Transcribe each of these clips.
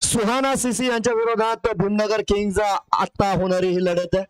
Suhana CC यांच्या विरोधात Bhimnagar kings आता होणारी ही लढत आहे.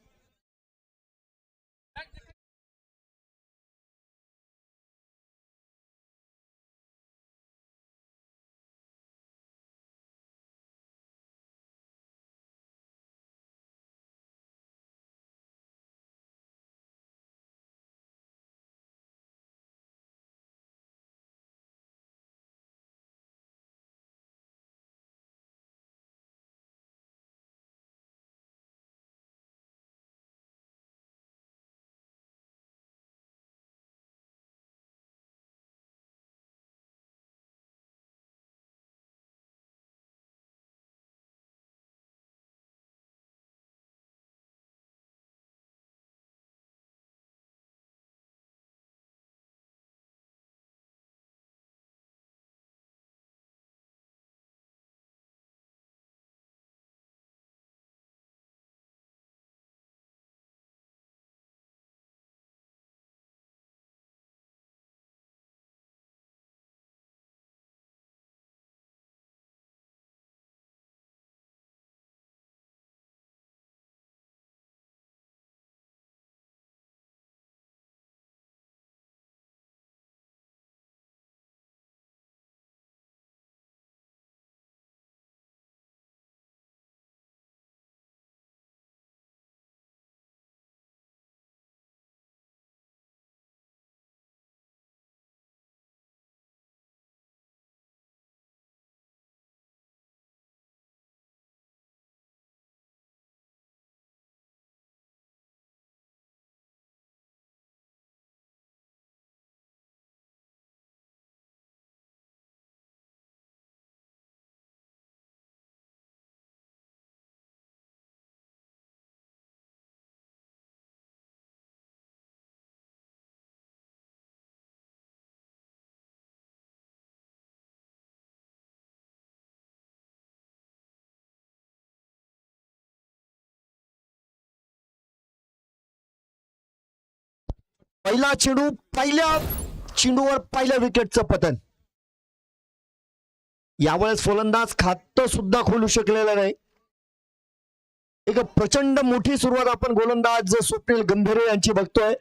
पहिला चेंडू, पहिल्या चेंडूवर पहिल्या विकेटचं पतन. यावेळेस फलंदाज खातं सुद्धा खोलू शकलेलं नाही. एक प्रचंड मोठी सुरुवात आपण गोलंदाज स्वप्नील गंभीरे यांची बघतोय.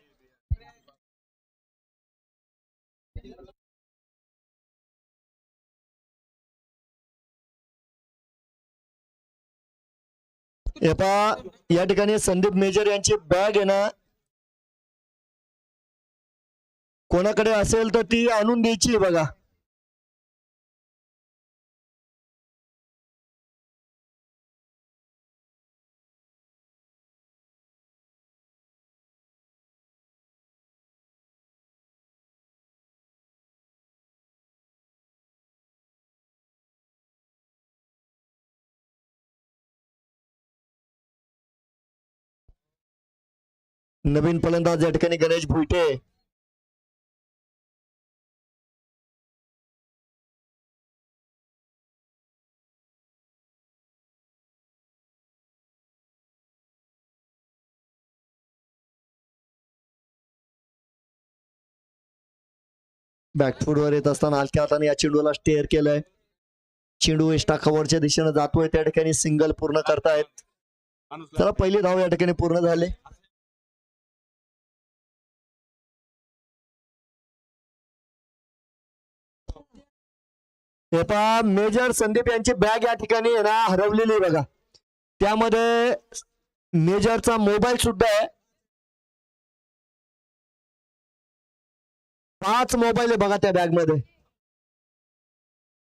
या ठिकाणी संदीप मेजर यांची बॅग आहे ना, कोणाकडे असेल तर ती आणून द्यायची बघा. नवीन फलंदाज या ठिकाणी गणेश भुईटे. बॅकफूटवर येत असताना हलक्या हाताने या चेंडूला स्टेअर केलंय. चेंडू एस्टा कव्हरच्या दिशेने जातोय. त्या ठिकाणी सिंगल पूर्ण करतायत. चला, पहिली धाव या ठिकाणी पूर्ण झाले. मेजर संदीप यांची बॅग या ठिकाणी ना हरवलेली बघा. त्यामध्ये मेजरचा मोबाईल सुद्धा आहे. 5 मोबाईल आहे बघा त्या बॅग मध्ये.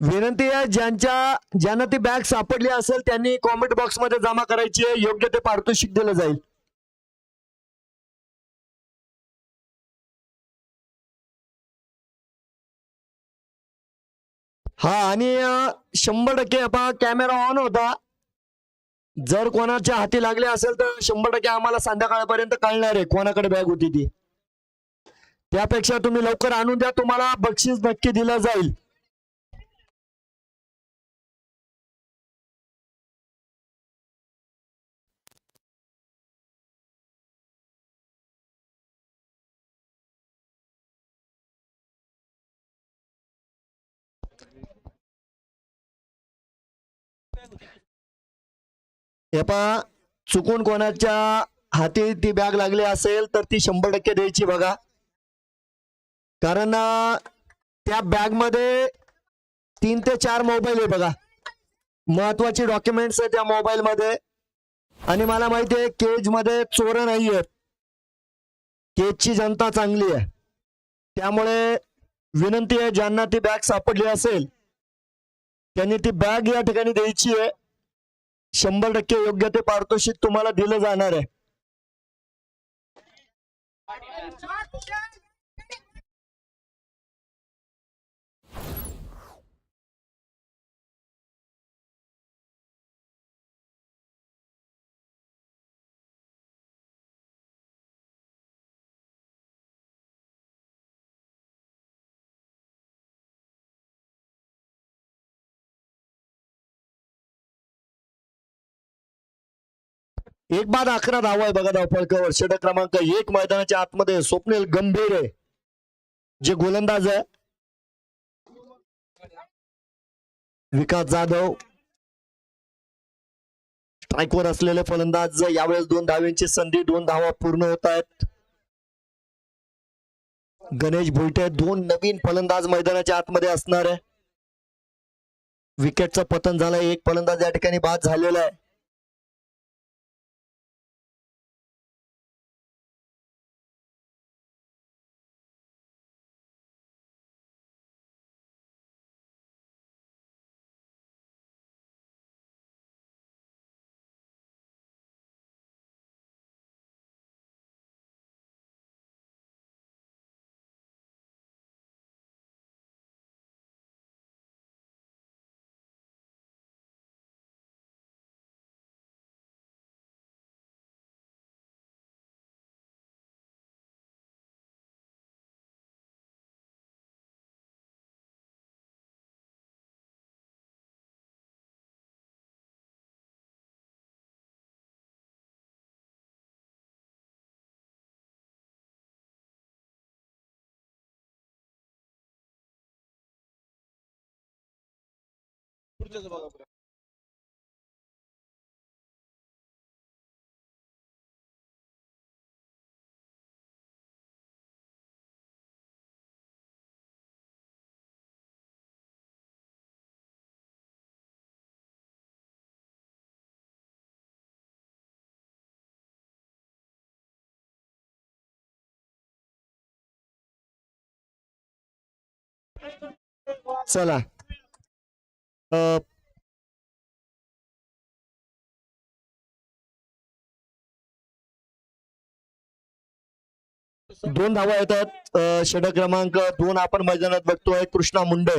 विनंती आहे ज्यांना ती बॅग सापडली असेल त्यांनी कॉमेंट बॉक्स मध्ये जमा करायची आहे. योग्य ते पारितोषिक दिलं जाईल. हा, आणि 100% कॅमेरा ऑन होता. जर कोणाच्या हाती लागले असेल तर 100% आम्हाला संध्याकाळपर्यंत कळणार आहे कोणाकडे बॅग होती ती. त्यापेक्षा तुम्ही लवकर आणून द्या, तुम्हाला बक्षीस नक्की दिलं जाईल. हे पहा, चुकून कोणाच्या हाती ती बॅग लागली असेल तर ती 100% द्यायची बघा. कारण त्या बॅग मध्ये 3 ते 4 मोबाईल आहे बघा. महत्वाची डॉक्युमेंट्स आहे त्या मोबाईल मध्ये. आणि मला माहिती आहे केज मध्ये चोर नाही आहेत. केजची जनता चांगली आहे. त्यामुळे विनंती आहे, ज्यांना ती बॅग सापडली असेल त्यांनी ती बॅग या ठिकाणी द्यायची आहे. 100% योग्य ते पारितोषिक तुम्हाला दिलं जाणार आहे. एक बाद 11 धावा आहे बघा धावफलकावर. षटक क्रमांक 1 मैदानाच्या आतमध्ये स्वप्नील गंभीर आहे जे गोलंदाज आहे. विकास जाधव स्ट्राईकवर असलेले फलंदाज. यावेळेस 2 धावांची संधी, 2 धावा पूर्ण होत आहेत. गणेश भुईटे 2 नवीन फलंदाज मैदानाच्या आतमध्ये असणार आहे. विकेटचं पतन झालंय. एक फलंदाज या ठिकाणी बाद झालेला आहे. चला दोन धावा येतात. षटक क्रमांक 2 आपण मैदानात बघतोय. कृष्णा मुंडे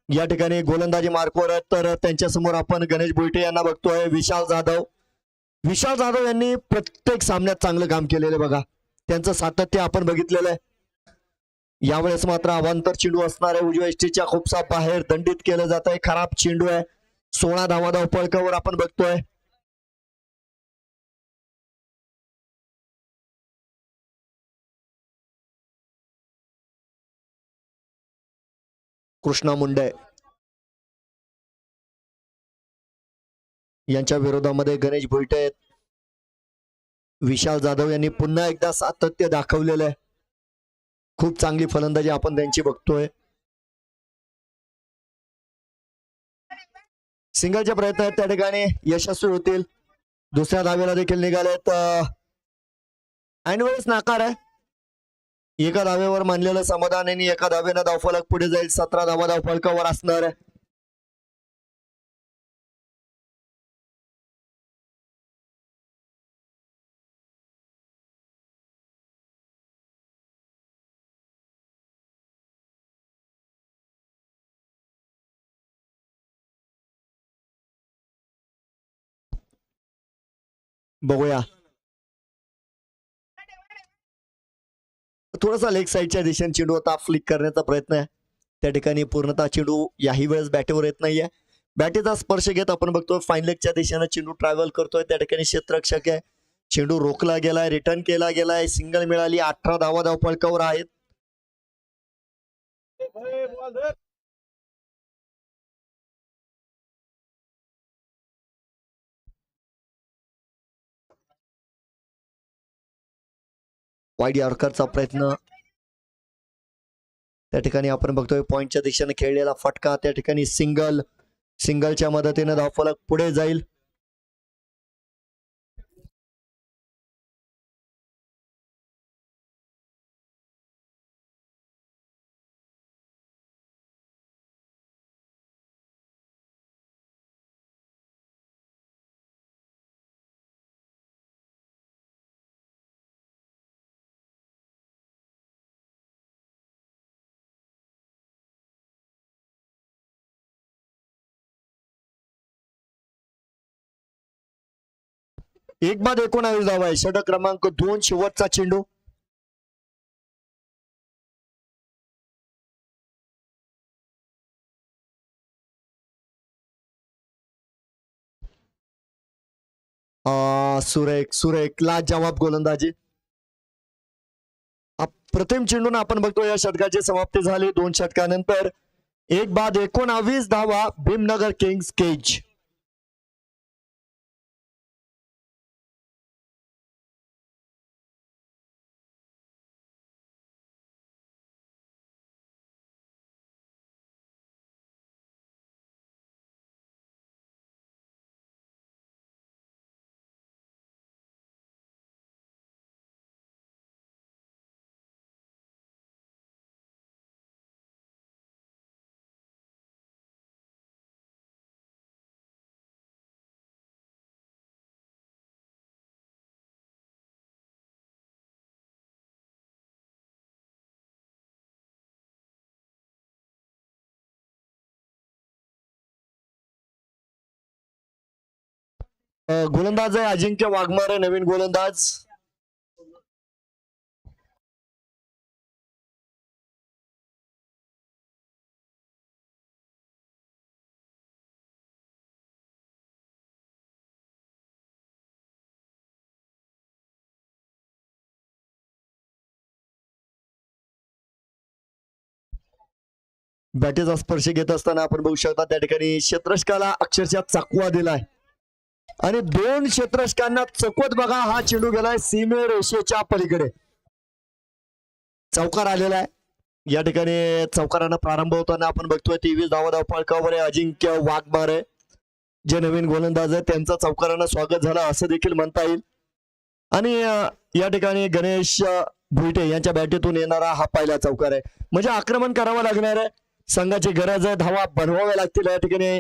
या ठिकाणी गोलंदाजी मार्कवर आहेत. तर त्यांच्या समोर आपण गणेश भुईटे यांना बघतोय. विशाल जाधव यांनी प्रत्येक सामन्यात चांगलं काम केलेलं बघा. त्यांचं सातत्य आपण बघितलेलं आहे. यावेळेस मात्र अवांतर चेंडू असणार आहे. उजव्या एसटीच्या खूपसा बाहेर दंडित केलं जात आहे. खराब चेंडू आहे. 16 धावा धावफलकावर आपण बघतोय. कृष्णा मुंडे यांच्या विरोधामध्ये गणेश भुईटे. विशाल जाधव यांनी पुन्हा एकदा सातत्य दाखवलेलं आहे. खूप चांगली फलंदाजी आपण त्यांची बघतोय. सिंगलचे प्रयत्न आहेत त्या ठिकाणी यशस्वी होतील. दुसऱ्या धावेला देखील निघालेत. ऐनवेळेस नाकार आहे. एका धावेवर मानलेलं समाधान आणि एका धावेनं धावफलक पुढे जाईल. 17 धावा धावफलकावर असणार आहे. बघूया थोडासा लेग साईडच्या दिशेने चेंडू आता फ्लिक करण्याचा प्रयत्न आहे. त्या ठिकाणी पूर्णतः चेंडू याही वेळेस बॅटवर येत नाहीये. बॅटीचा स्पर्श घेत आपण बघतोय फाईन लेगच्या दिशेने चेंडू ट्रॅव्हल करतोय. त्या ठिकाणी क्षेत्ररक्षक आहे. चेंडू रोखला गेलाय, रिटर्न केला गेलाय. सिंगल मिळाली. 18 धावा धावफलकावर आहेत. वाईड यॉर्करचा प्रयत्न, त्या ठिकाणी आपण बघतोय पॉइंटच्या दिशेने खेळलेला फटका, त्या ठिकाणी सिंगलच्या मदतीने धावफलक पुढे जाईल. एक बाद 19 धावा आहे. षटक क्रमांक 2 शेवटचा चेंडू. सुरेख सुरेख लाजवाब गोलंदाजी. प्रथम चेंडून आपण बघतो या षटकाची समाप्ती झाली. 2 षटकानंतर एक बाद 19 धावा भीमनगर किंग्स केज. गोलंदाज आहे अजिंक्य वाघमारे, नवीन गोलंदाज. बॅटीचा स्पर्श घेत असताना आपण बघू शकता त्या ठिकाणी क्षेत्ररक्षकाला अक्षरशः चकवा दिलाय आणि 2 क्षेत्ररक्षकांना चकवत बघा. हा चेंडू गेलाय सीमे रेषेच्या पलीकडे. चौकार आलेला आहे. या ठिकाणी चौकारानं प्रारंभ होताना आपण बघतोय 23 धावा फलकावर आहे अजिंक्य वाघमारे जे नवीन गोलंदाज आहे. त्यांचं चौकारानं स्वागत झालं असं देखील म्हणता येईल. आणि या ठिकाणी गणेश भुईटे यांच्या बॅटीतून येणारा हा पहिला चौकार आहे. म्हणजे आक्रमण करावं लागणार आहे. संघाची गरज आहे. धावा बनवाव्या लागतील. या ठिकाणी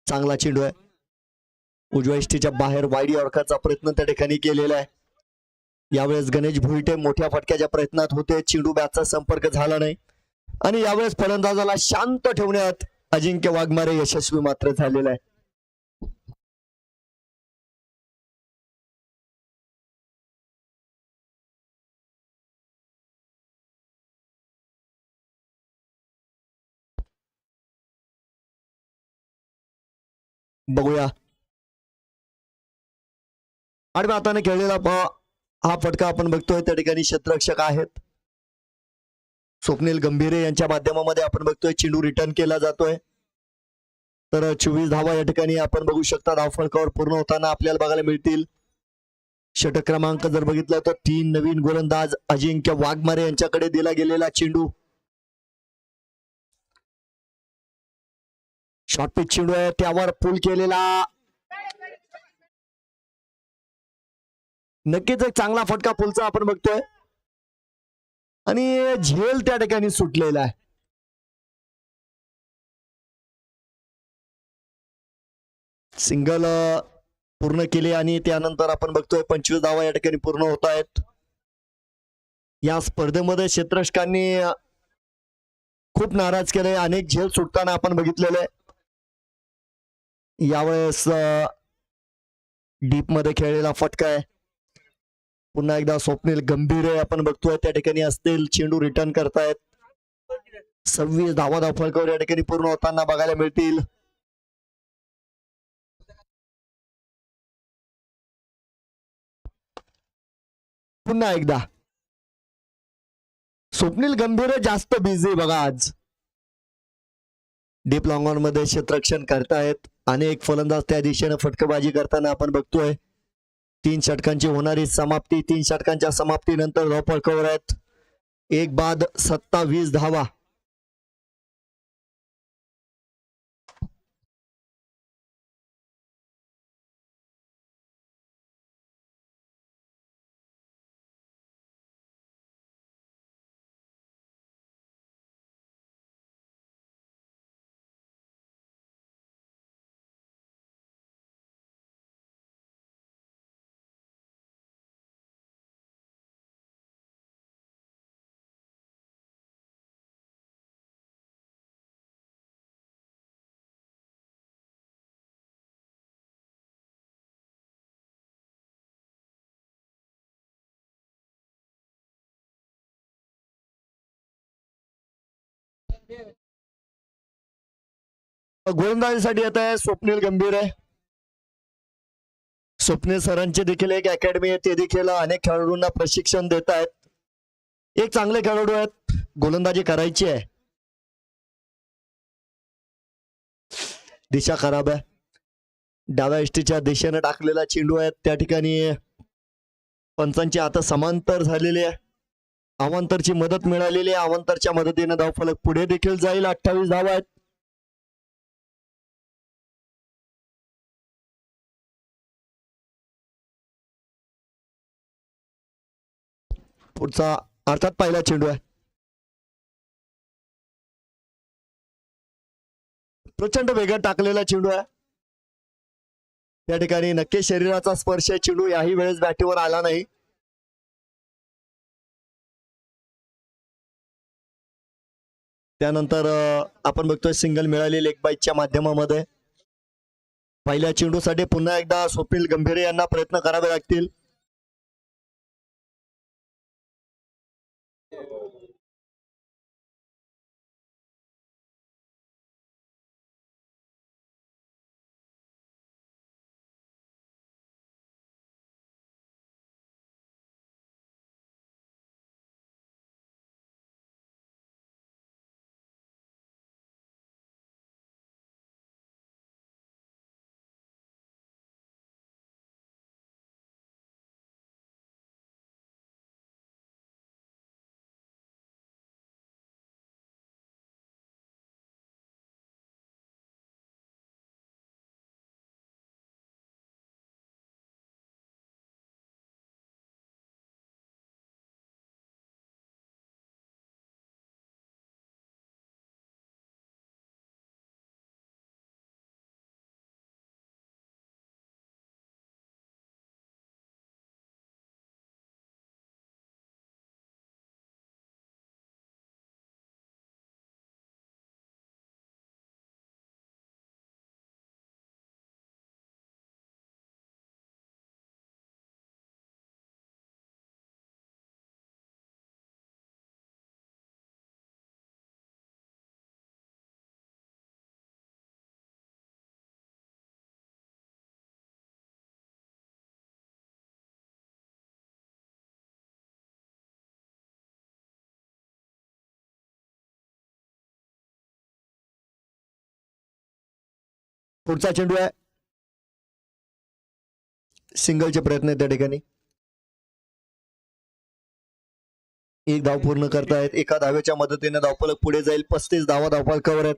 चांगला चेंडू आहे. उजव्या इष्टीच्या बाहेर वाईड यॉर्करचा प्रयत्न त्या ठिकाणी केलेला आहे. यावेळेस गणेश भुईटे मोठ्या फटक्याच्या प्रयत्नात होते. चेंडू बॅटचा संपर्क झाला नाही आणि यावेळेस फलंदाजाला शांत ठेवण्यात अजिंक्य वाघमारे यशस्वी मात्र झालेला आहे. बघूया आडव्या हाताने खेळलेला हा फटका आपण बघतोय त्या ठिकाणी क्षेत्ररक्षक आहेत स्वप्नील गंभीरे यांच्या माध्यमामध्ये आपण बघतोय चेंडू रिटर्न केला जातोय. तर 24 धावा या ठिकाणी आपण बघू शकता धावफलकावर पूर्ण होताना आपल्याला बघायला मिळतील. षटक क्रमांक जर बघितला तर 3 नवीन गोलंदाज अजिंक्य वाघमारे यांच्याकडे दिला गेलेला चेंडू. शॉर्ट पिच चेंडू आहे त्यावर पुल केलेला. नक्कीच एक चांगला फटका पुलचा आपण बघतोय आणि झेल त्या ठिकाणी सुटलेला आहे. सिंगल पूर्ण केले आणि त्यानंतर आपण बघतोय 25 धावा या ठिकाणी पूर्ण होत आहेत. या स्पर्धेमध्ये क्षेत्ररक्षकांनी खूप नाराज केले. अनेक झेल सुटताना आपण बघितलेले. यावेळेस डीप मध्ये खेळलेला फटका आहे. पुन्हा एकदा स्वप्नील गंभीरे आपण बघतोय त्या ठिकाणी असतील चेंडू रिटर्न करतायत. 26 धावा धावफलकावर या ठिकाणी पूर्ण होताना बघायला मिळतील. पुन्हा एकदा स्वप्नील गंभीरे जास्त बिझी बघा आज. डीप लॉंग ऑन मध्ये क्षेत्ररक्षण करतायत. अनेक फलंदाज त्या दिशेने फटकेबाजी करताना आपण बघतोय. तीन षटकांची होणारी समाप्ती, तीन षटकांच्या समाप्तीनंतर धावपळ कव्हर आहेत. एक बाद 27 धावा. गोलंदाजीसाठी येत आहे स्वप्नील गंभीर आहे. स्वप्नील सरांची देखील एक अकॅडमी आहे, ते देखील अनेक खेळाडूंना प्रशिक्षण देत आहेत. एक चांगले खेळाडू आहेत, गोलंदाजी करायची आहे. दिशा खराब आहे. डाव्या इष्टीच्या दिशेने टाकलेला चेंडू आहे, त्या ठिकाणी पंचांची आता समांतर झालेली आहे. अवांतरची मदत मिळालेली आहे. अवांतरच्या मदतीने धावफलक पुढे देखील जाईल. 28 धावा आहेत. पुढचा अर्थात पहिला चेंडू आहे. प्रचंड वेगात टाकलेला चेंडू आहे. त्या ठिकाणी नक्की शरीराचा स्पर्श चेंडू याही वेळेस बॅटीवर आला नाही. त्यानंतर आपण बघतोय सिंगल मिळाली लेग बाईटच्या माध्यमामध्ये. पहिल्या चेंडूसाठी पुन्हा एकदा स्वप्नील गंभीर यांना प्रयत्न करावे लागतील. पुढचा चेंडू आहे. सिंगलचे प्रयत्न त्या ठिकाणी. एक धाव पूर्ण करतायत. एका धावेच्या मदतीने धावफलक पुढे जाईल. 35 धावा धावफलकावर आहेत.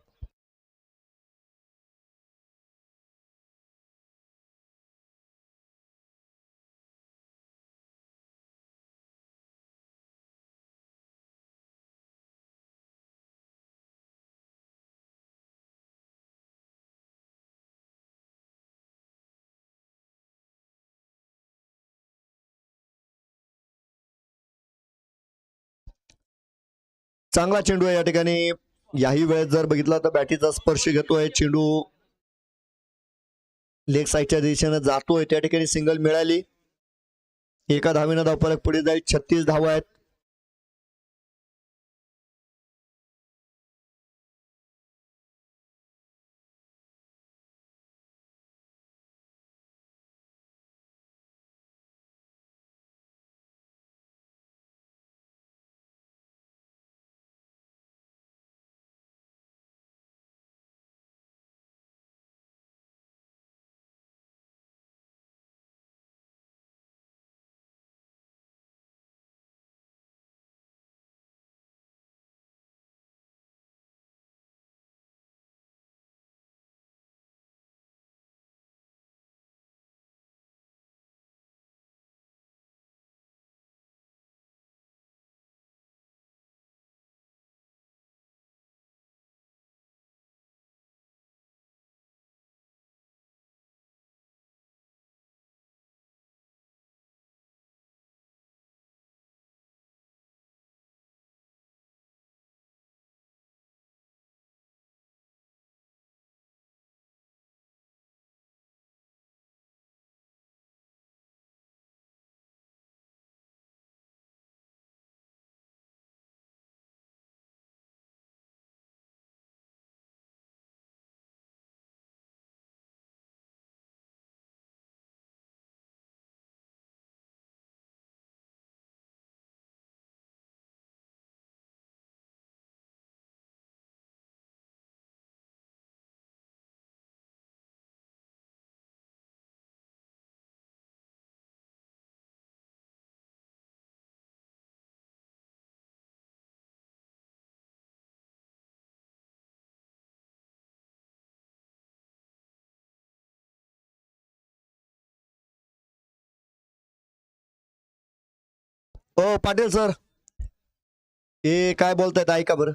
चांगला चेंडू आहे या ठिकाणी. याही वेळेत जर बघितला तर बॅटीचा स्पर्श घेतोय चेंडू. लेग साईडच्या दिशेने जातोय. त्या ठिकाणी सिंगल मिळाली. एका धावेनं धावफलक पुढे जाईल. 36 धावा आहेत. हो पाटील सर, हे काय बोलतायत ऐका बरं.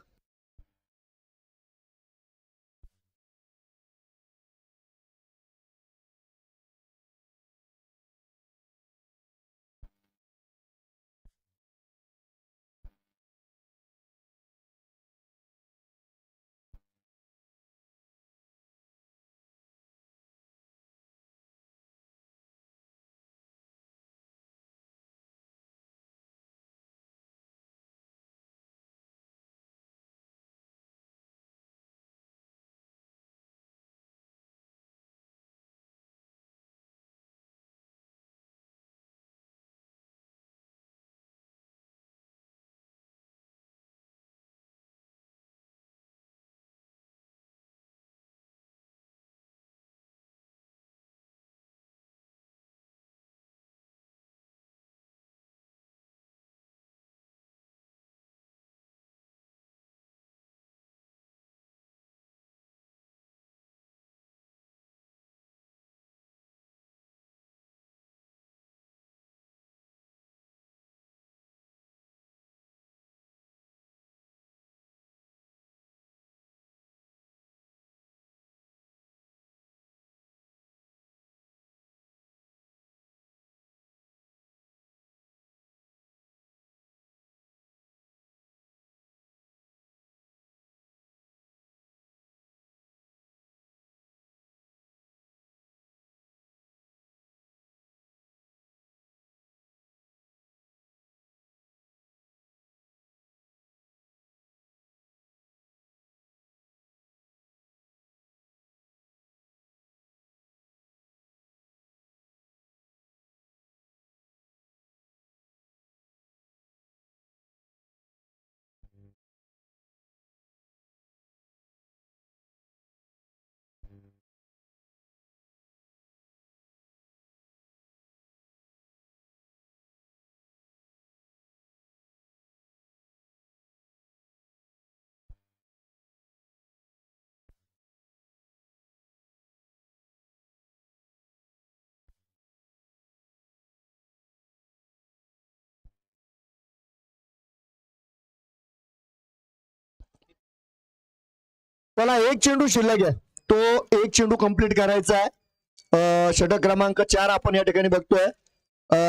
त्याला एक चेंडू शिल्लक आहे, तो एक चेंडू कंप्लीट करायचा आहे. षटक क्रमांक 4 आपण या ठिकाणी बघतोय.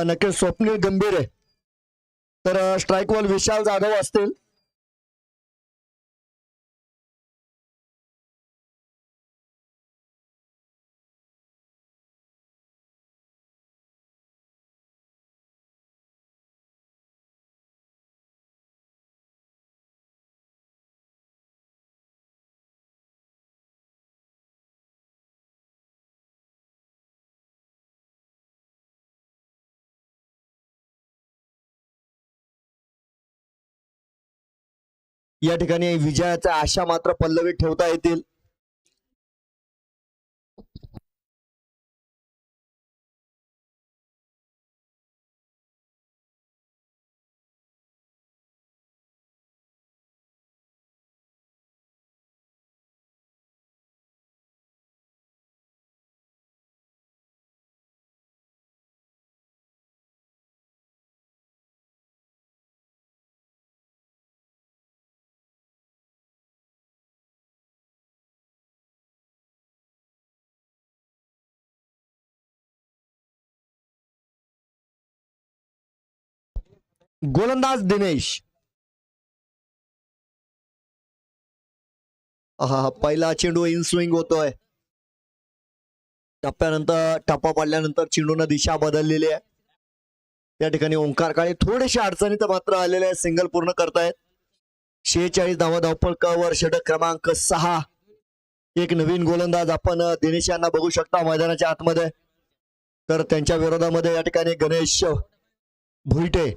नक्कीच स्वप्नील गंभीर आहे, तर स्ट्राईक वॉल विशाल जाधव असतील. या ठिकाणी विजयाच्या आशा मात्र पल्लवीत ठेवता येतील. गोलंदाज दिनेश. हा पहिला चेंडू इन स्विंग होतोय. टप्प्यानंतर टप्पा पडल्यानंतर चेंडून दिशा बदललेली आहे. त्या ठिकाणी ओंकार काळे थोडेसे अडचणीत मात्र आलेले आहे, सिंगल पूर्ण करतायत. 46 धावा धावपळकावर षटक क्रमांक 6. एक नवीन गोलंदाज आपण दिनेश यांना बघू शकता मैदानाच्या आतमध्ये. तर त्यांच्या विरोधामध्ये या ठिकाणी गणेश भुईटे.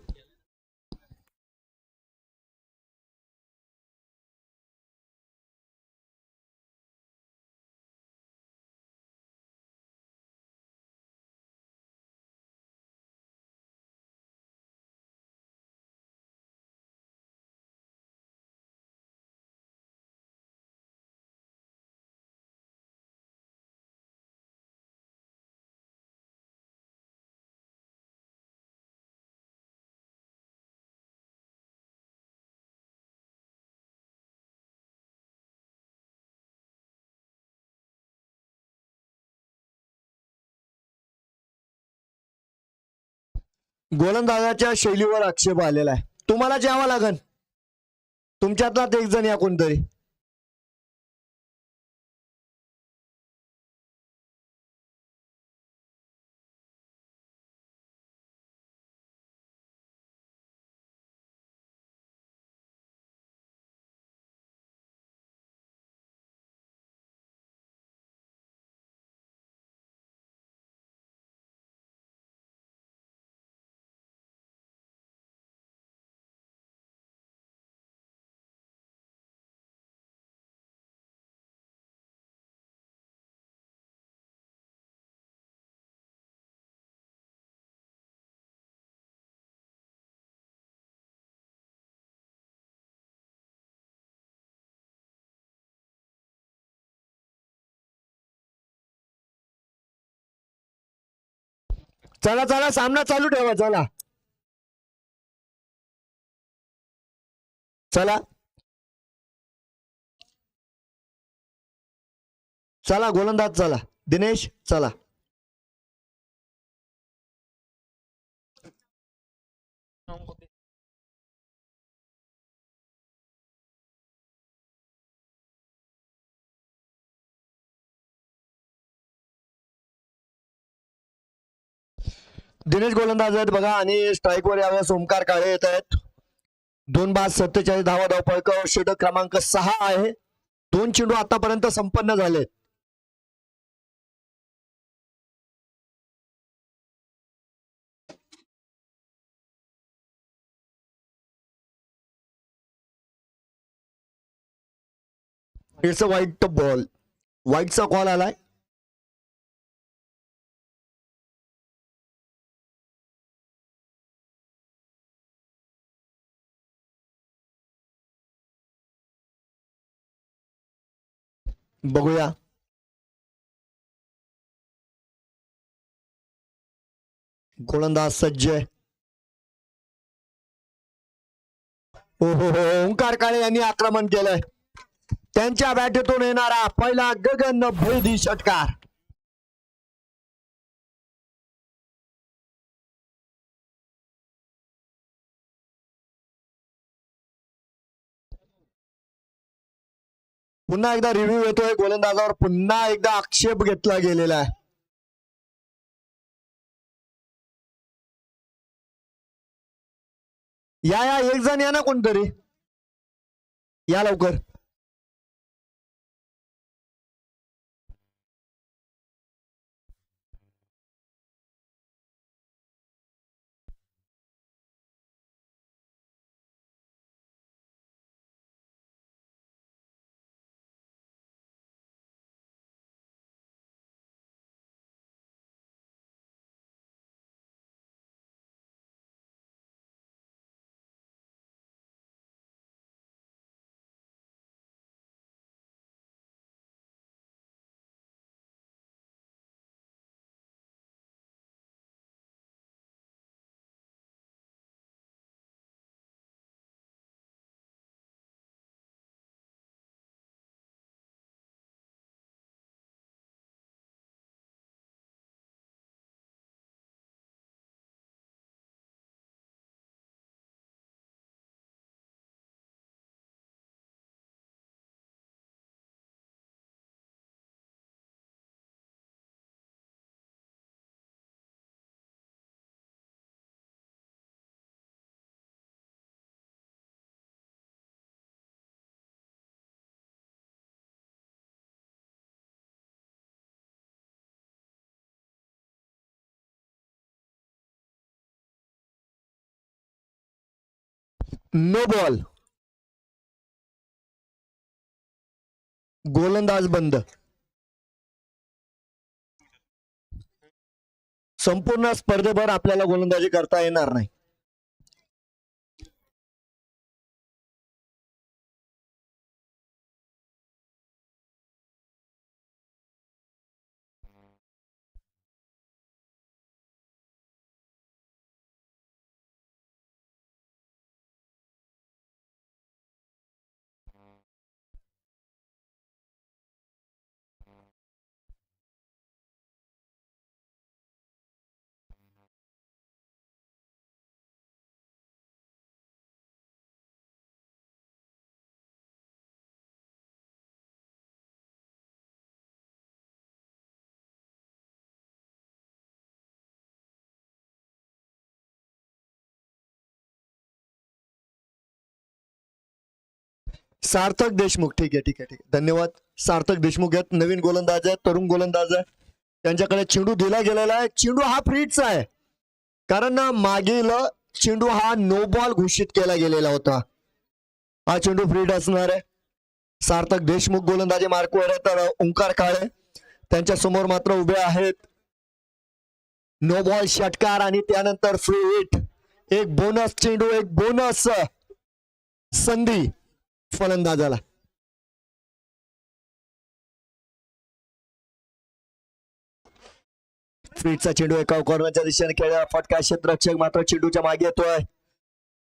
गोलंदाजाच्या शैलीवर आक्षेप आलेला आहे. तुम्हाला यावं लागन, तुमच्यातलाच एक जण या कोणतरी. चला चला, सामना चालू ठेवा. चला चला चला, गोलंदाज चला. दिनेश चला. दिनेश गोलंदाज आहेत बघा, आणि स्ट्राईकवर यावेळेस ओमकार काळे येत आहेत. 2 बाद 47 धावा धावपळक, षटक क्रमांक 6 आहे. 2 चेंडू आतापर्यंत संपन्न झाले. It's a white ball. व्हाईटचा कॉल आलाय. बघूया. गोलंदाज सज्ज. हो हो हो, ओंकार काळे यांनी आक्रमण केलंय. त्यांच्या बॅटतून येणारा पहिला गगनभेदी षटकार. पुन्हा एकदा रिव्ह्यू येतोय गोलंदाजावर, पुन्हा एकदा आक्षेप घेतला गेलेला आहे. या या, एक जण या ना कोणतरी, या लवकर. No ball. गोलंदाज बंद. संपूर्ण स्पर्धेभर आपल्याला गोलंदाजी करता येणार नाही. सार्थक देशमुख. ठीक आहे, ठीक आहे, ठीक आहे, धन्यवाद. सार्थक देशमुख आहेत, नवीन गोलंदाज आहेत, तरुण गोलंदाज आहे. त्यांच्याकडे चेंडू दिला गेलेला आहे. चेंडू हा फ्रीजचा आहे, कारण मागील चेंडू हा नो बॉल घोषित केला गेलेला होता. हा चेंडू फ्रीड असणार आहे. सार्थक देशमुख गोलंदाजी मार्कवर आहे, तर ओंकार काळे त्यांच्या समोर मात्र उभे आहेत. नो बॉल षटकार आणि त्यानंतर फ्री हिट. एक बोनस चेंडू, एक बोनस संधी फलंदाजाला. फ्रीडचा चेंडू एका कॉर्नरच्या दिशेने खेळला. फटका, क्षेत्ररक्षक मात्र चेंडूच्या मागे येतोय.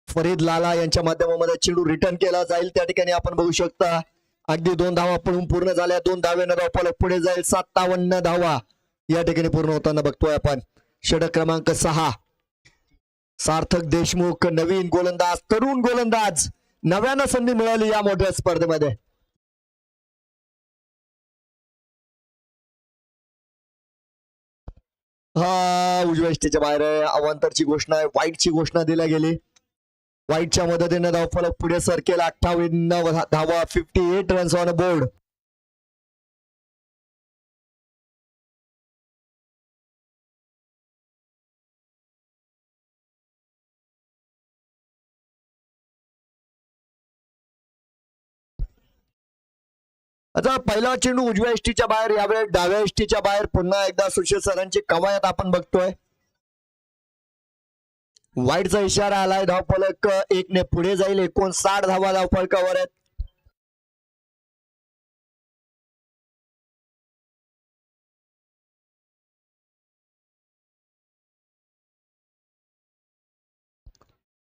फरीद लाला यांच्या माध्यमामध्ये चेंडू रिटर्न केला जाईल. त्या ठिकाणी आपण बघू शकता अगदी 2 धावा पळून पूर्ण झाल्या. 2 धावेनं धावफलक पुढे जाईल. 57 धावा या ठिकाणी पूर्ण होताना बघतोय आपण. षटक क्रमांक 6. सार्थक देशमुख नवीन गोलंदाज, तरुण गोलंदाज, नव्यानं संधी मिळाली या मोठ्या स्पर्धेमध्ये. हा उजव्या इष्टीच्या बाहेर आहे. अवांतरची घोषणा आहे, वाईटची घोषणा दिल्या गेली. वाईटच्या मदतीने धावफलक पुढे सरकेल. 58 धावा, 58 रन्स ऑन बोर्ड. आता पहिला चेंडू उजव्या इष्टीच्या बाहेर, यावेळेस डाव्या इष्टीच्या बाहेर. पुन्हा एकदा सुशील सरांची कवायत आपण बघतोय. वाईटचा इशारा आलाय. धावफलक 1 ने पुढे जाईल. 59 धावा धावफलकावर आहेत.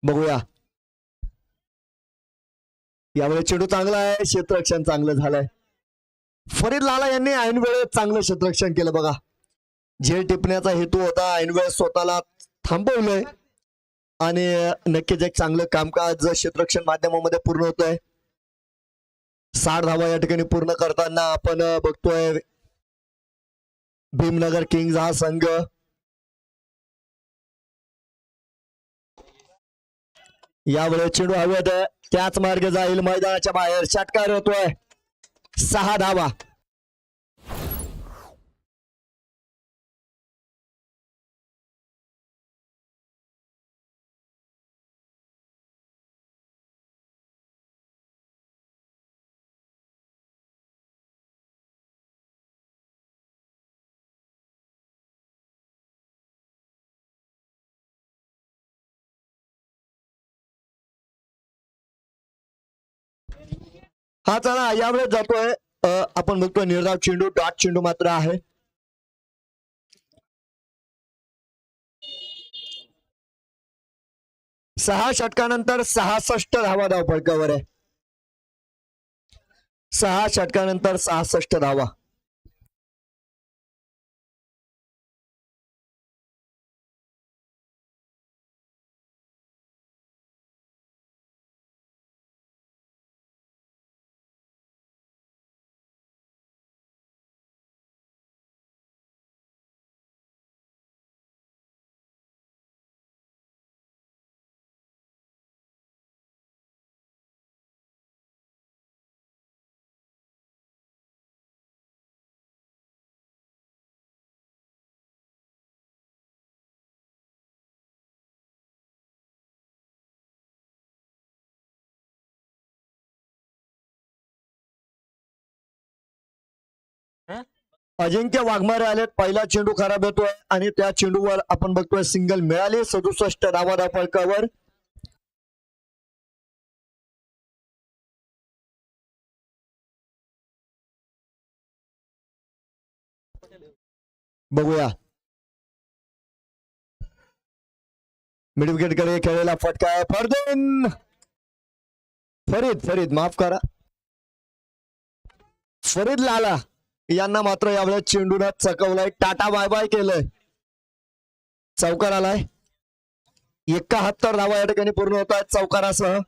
बघूया. यावेळेस चेंडू चांगला आहे, क्षेत्ररक्षण चांगलं झालंय. फरीद लाला यांनी ऐन वेळेस चांगलं क्षेत्ररक्षण केलं बघा. झेल टिपण्याचा हेतू होता, ऐन वेळेस स्वतःला थांबवलंय आणि नक्कीच एक चांगलं कामकाज क्षेत्ररक्षण माध्यमामध्ये पूर्ण होतंय. 60 धावा या ठिकाणी पूर्ण करताना आपण बघतोय भीमनगर किंग्ज हा संघ. यावेळेस चेंडू हवेत, त्याच मार्गे जाईल, मैदानाच्या बाहेर. षटकार होतोय. 6 धावा. हा चला यावेळेस जातोय. आपण बघतोय निर्धाव चेंडू, डॉट चेंडू मात्र आहे. सहा षटकानंतर 66 धावा धावफलकावर आहे. 6 षटकानंतर 66 धावा. अजिंक्य वाघमारे आलेत. पहिला चेंडू खराब येतोय आणि त्या चेंडूवर आपण बघतोय सिंगल मिळाली. 67 धावा धावफलकावर. बघूया. मिड विकेट कडे खेळलेला फटका आहे. फरदीन फरीद फरीद माफ करा, फरीद लाला यांना मात्र यावेळेस चेंडूने चकवलाय. टाटा बाय बाय केलंय. चौकार आलाय. 71 धावा या ठिकाणी पूर्ण होत आहेत चौकारासह.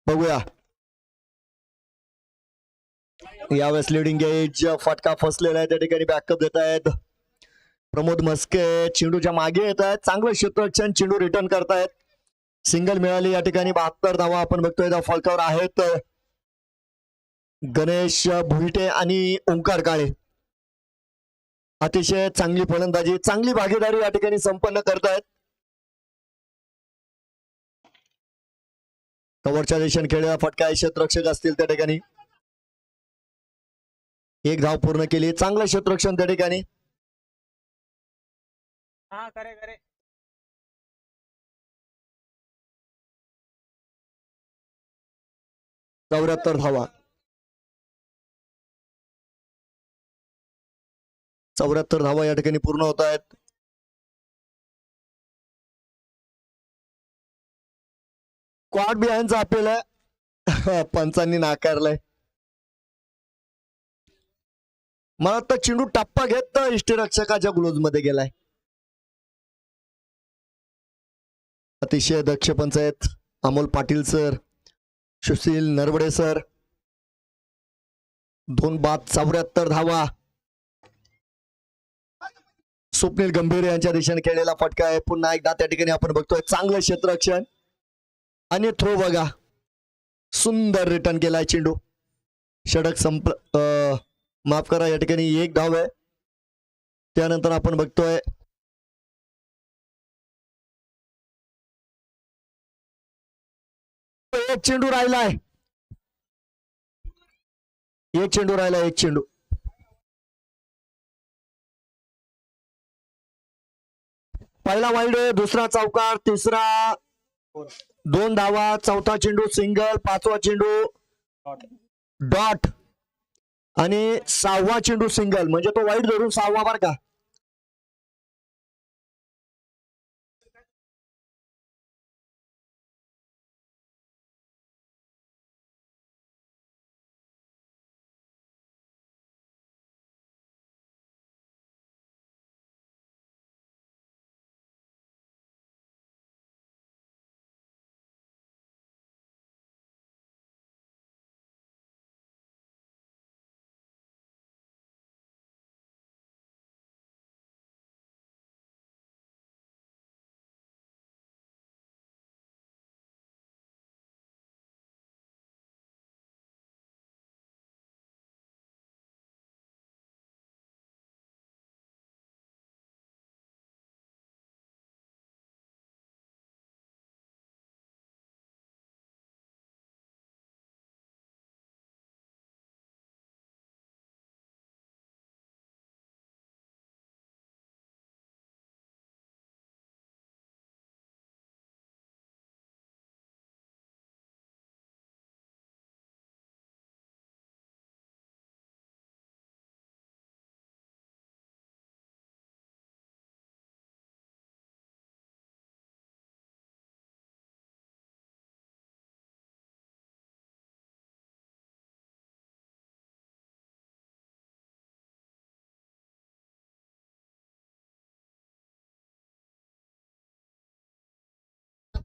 बघूया यावेळेस लिडिंग एज फटका फसलेला आहे, त्या ठिकाणी बॅकअप देत आहेत प्रमोद मस्के. चेंडूच्या मागे येत आहेत, चांगलं क्षेत्ररक्षण, चेंडू रिटर्न करतायत. सिंगल मिळाली या ठिकाणी, 72 धावा आपण बघतोय. त्या फलकावर आहेत गणेश भुईटे आणि ओंकार काळे. अतिशय चांगली फलंदाजी, चांगली भागीदारी या ठिकाणी संपन्न करतायत. कव्हरच्या दिशेने खेळलेला फटका क्षेत्ररक्षक असतील त्या ठिकाणी. एक धाव पूर्ण केली, चांगलं क्षेत्ररक्षण त्या ठिकाणी. हाँ करे करे 74 धावा, 74 धावा या ठिकाणी पूर्ण होत आहेत. क्वाड बिहाइंडचा अपील आहे, पंचांनी नाकारलंय. मला वाटतं चेंडू टप्पा घेत इष्टरक्षकाच्या ग्लोव्ज मध्ये गेलाय. अतिशय दक्ष पंच आहेत अमोल पाटील सर, सुशील नरवडे सर. 2 बाद 74 धावा. स्वप्नील गंभीर यांच्या दिशेने खेळलेला फटका आहे. पुन्हा एकदा त्या ठिकाणी आपण बघतोय चांगलं क्षेत्ररक्षण आणि थ्रो बघा, सुंदर रिटर्न केलाय चेंडू. षटक माफ करा, या ठिकाणी 1 धाव आहे. त्यानंतर आपण बघतोय एक चेंडू राहिलाय, एक चेंडू. पहिला वाईड, दुसरा चौकार, तिसरा 2 धावा, चौथा चेंडू सिंगल, 5वा चेंडू डॉट आणि 6वा चेंडू सिंगल, म्हणजे तो वाईड धरून 6वा बार का.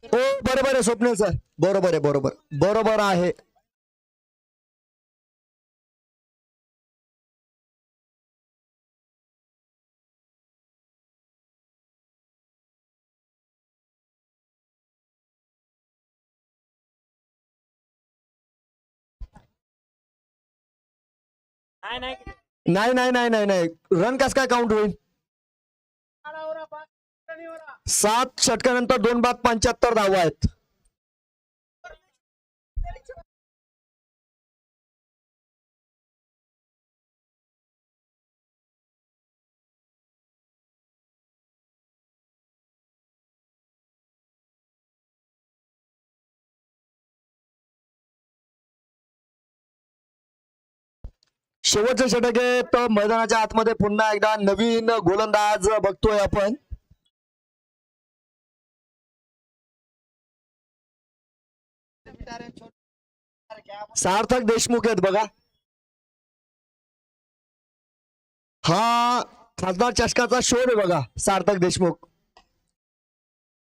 हो बरोबर आहे स्वप्नील सर, बरोबर आहे. नाही, रन कस काय काउंट होईल. 7 षटकानंतर 2 बाद 75 धावा आहेत. शेवटचं षटक आहे, तर मैदानाच्या आतमध्ये पुन्हा एकदा नवीन गोलंदाज बघतोय आपण. सार्थक देशमुख आहेत बघा. हा खासदार चषकाचा शोध आहे बघा, सार्थक देशमुख.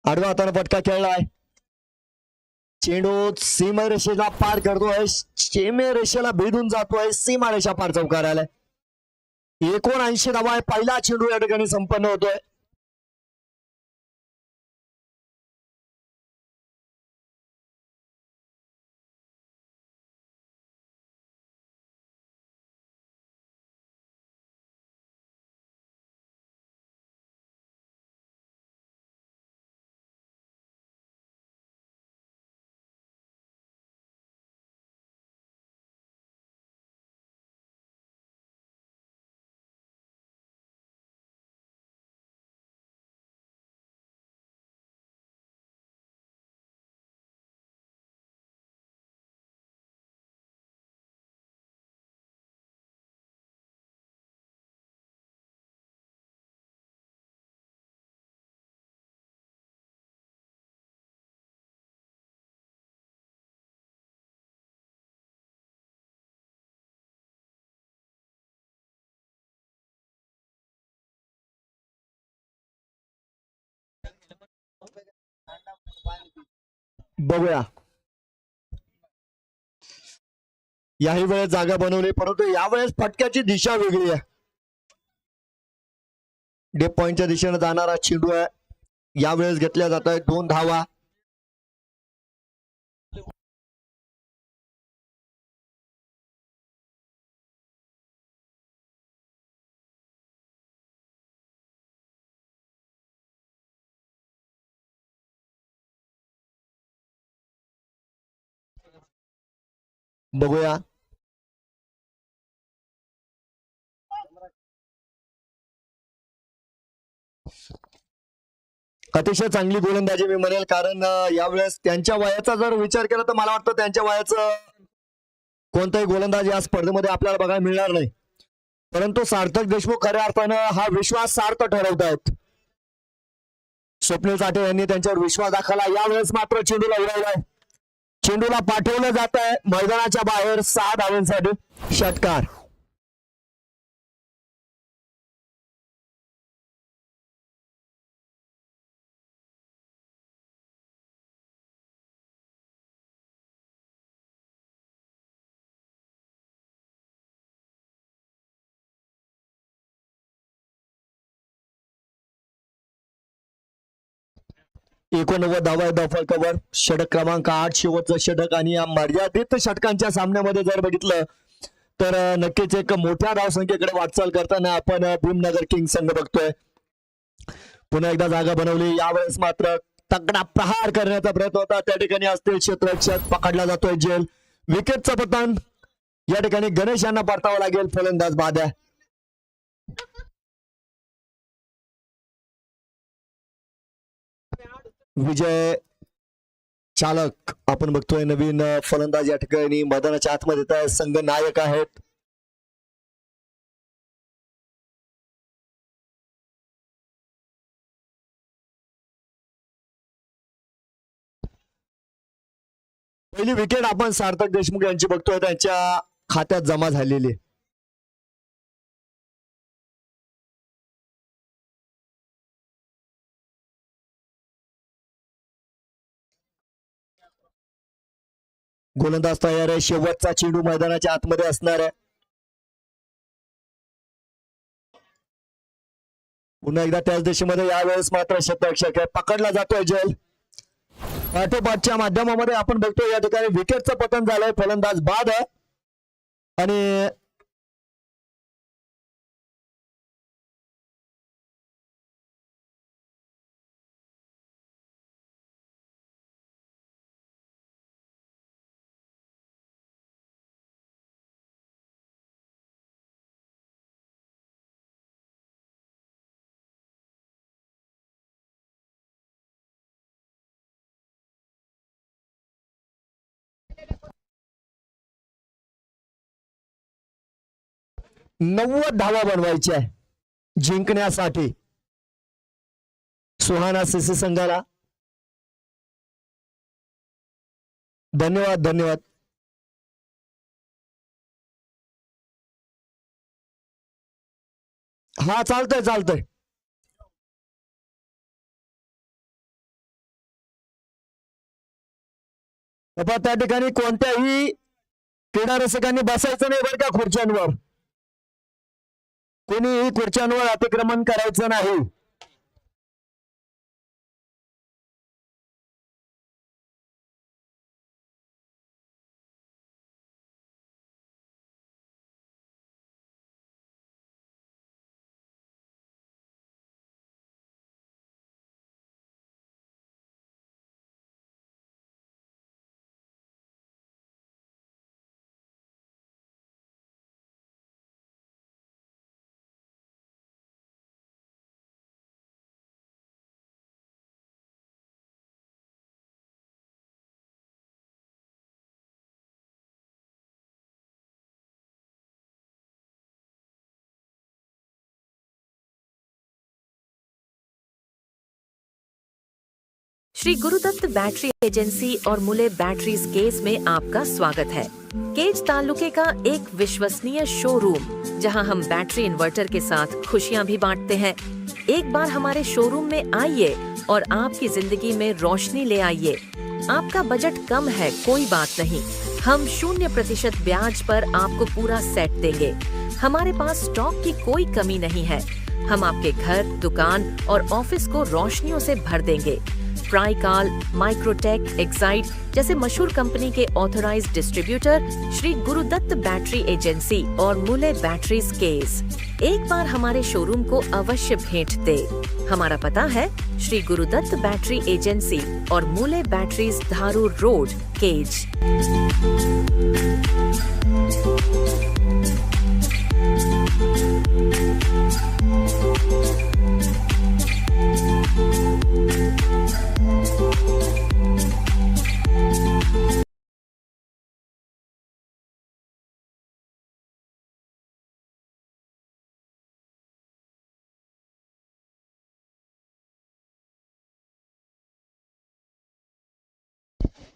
आडवा हाताने फटका खेळलाय. चेंडू सीमारेषेला पार करतोय, सीमारेषेला भेदून जातोय, सीमारेषा पार चौकारायला 79 धावा आहे. पहिला चेंडू या ठिकाणी संपन्न होतोय. बघूया, याही वेळेस जागा बनवली, परंतु यावेळेस फटक्याची दिशा वेगळी आहे. डेप पॉइंटच्या दिशेने जाणारा चेंडू आहे. यावेळेस घेतल्या जात आहे 2 धावा. बघूया, अतिशय चांगली गोलंदाजी मी म्हणेल, कारण यावेळेस त्यांच्या वयाचा जर विचार केला तर मला वाटतं त्यांच्या वयाचं कोणताही गोलंदाज या स्पर्धेमध्ये आपल्याला बघायला मिळणार नाही. परंतु सार्थक देशमुख खऱ्या अर्थानं हा विश्वास सार्थ ठरवतायत. स्वप्नील साठे यांनी त्यांच्यावर विश्वास दाखवला. यावेळेस मात्र चेंडूला उडवलाय, चेंडूला पाठवलं जात आहे मैदानाच्या बाहेर 6 धावांसाठी. षटकार. एकोणनव्वद धावा आहे फलकावर. षटक क्रमांक 8 शेवटचं षटक, आणि या मर्यादित षटकांच्या सामन्यामध्ये जर बघितलं तर नक्कीच एक मोठ्या धावसंख्येकडे वाटचाल करताना आपण भीमनगर किंग संघ बघतोय. पुन्हा एकदा जागा बनवली. यावेळेस मात्र तगडा प्रहार करण्याचा प्रयत्न होता. त्या ठिकाणी असतील क्षेत्ररक्षक, पकडला जातोय जेल. विकेटचं पतन या ठिकाणी गणेश यांना परतावं लागेल. फलंदाज बाद आहे. विजय चालक आपण बघतोय, नवीन फलंदाज या ठिकाणी मैदानाच्या आतमध्ये येत आहे. संघ नायक आहेत. पहिली विकेट आपण सार्थक देशमुख यांची बघतोय, त्यांच्या खात्यात जमा झालेली. गोलंदाज तयार आहे. शेवटचा चेंडू मैदानाच्या आतमध्ये असणार आहे. पुन्हा एकदा त्याच दिशेमध्ये यावेळेस मात्र क्षेत्ररक्षक आहे, पकडला जातोय जेल. पाठोपाठच्या माध्यमामध्ये आपण बघतोय या ठिकाणी विकेटचं पतन झालंय. फलंदाज बाद आहे. आणि नव्वद धावा बनवायच्या आहे जिंकण्यासाठी सुहाना सीसी संघाला. धन्यवाद धन्यवाद. हा चालतंय चालतंय. आता त्या ठिकाणी कोणत्याही क्रीडा रसिकांनी बसायचं नाही बरं का खुर्च्यांवर. कोणीही खुर्च्यांवर अतिक्रमण करायचं नाही. श्री गुरुदत्त बैटरी एजेंसी और मूले बैटरीज केज में आपका स्वागत है। केज तालुके का एक विश्वसनीय शोरूम जहां हम बैटरी इन्वर्टर के साथ खुशियां भी बांटते हैं। एक बार हमारे शोरूम में आइए और आपकी जिंदगी में रोशनी ले आइए। आपका बजट कम है, कोई बात नहीं, हम 0% ब्याज पर आपको पूरा सेट देंगे। हमारे पास स्टॉक की कोई कमी नहीं है। हम आपके घर, दुकान और ऑफिस को रोशनियों से भर देंगे। ट्राइकाल, माइक्रोटेक, एक्साइड जैसे मशहूर कंपनी के authorised distributor Shri Gurudatt battery agency और मूले बैटरीज केज एक बार हमारे शोरूम को अवश्य भेंट दे। हमारा पता है श्री गुरुदत्त बैटरी एजेंसी और मूले बैटरीज, धारू रोड, केज।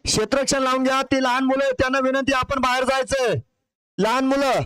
क्षेत्ररक्षण लावून घ्या. ती लहान मुलं आहेत, त्यांना विनंती, आपण बाहेर जायचंय. लहान मुलं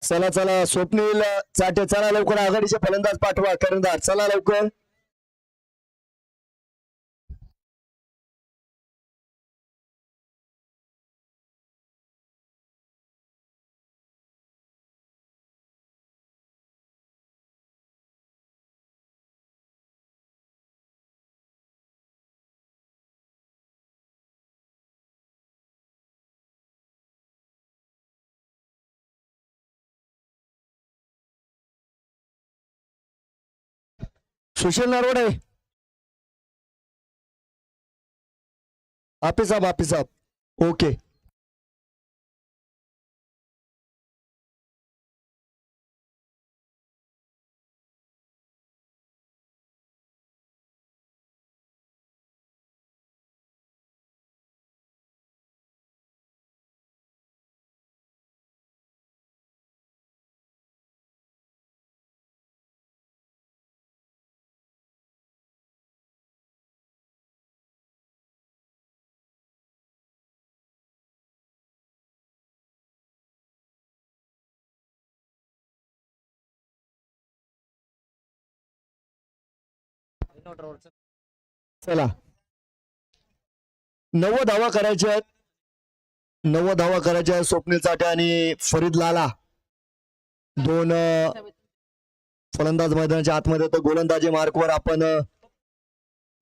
चला चला. स्वप्नील चाटे, चला लवकर. आघाडीचे फलंदाज पाठवा, कर्णधार, चला लवकर. सुशील नरवडे, हाफिज साहब, ओके. चला, 90 धावा करायच्या आहेत. 90 धावा करायच्या आहेत. स्वप्नील चाटे आणि फरीद लाला दोन फलंदाज मैदानाच्या आतमध्ये. तर गोलंदाजी मार्कवर आपण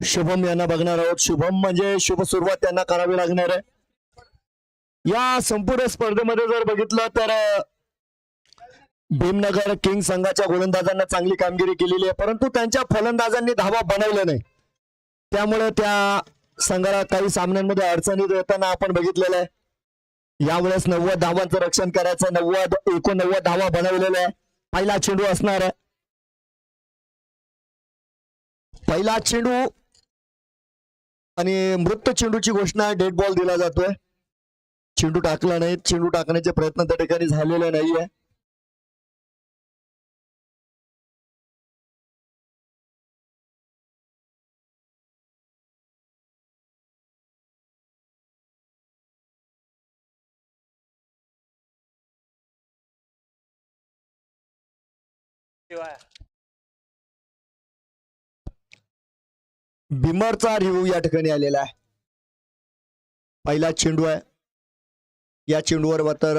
शुभम यांना बघणार आहोत. शुभम म्हणजे शुभ सुरुवात त्यांना करावी लागणार आहे. या संपूर्ण स्पर्धेमध्ये जर बघितलं तर भीमनगर किंग संघाच्या गोलंदाजांना चांगली कामगिरी केलेली आहे, परंतु त्यांच्या फलंदाजांनी धावा बनवल्या नाही. त्यामुळे त्या संघाला काही सामन्यांमध्ये अडचणीत येताना आपण बघितलेलं आहे. यावेळेस 90 धावांचं रक्षण करायचं, 89 धावा बनवलेल्या आहे. पहिला चेंडू असणार आहे. पहिला चेंडू आणि मृत चेंडूची घोषणा, डेड बॉल दिला जातोय. चेंडू टाकला नाही, चेंडू टाकण्याचे प्रयत्न त्या ठिकाणी झालेले नाहीये. बिमरचा रिव्ह्यू या ठिकाणी आलेला आहे. पहिला चेंडू आहे. या चेंडूवर तर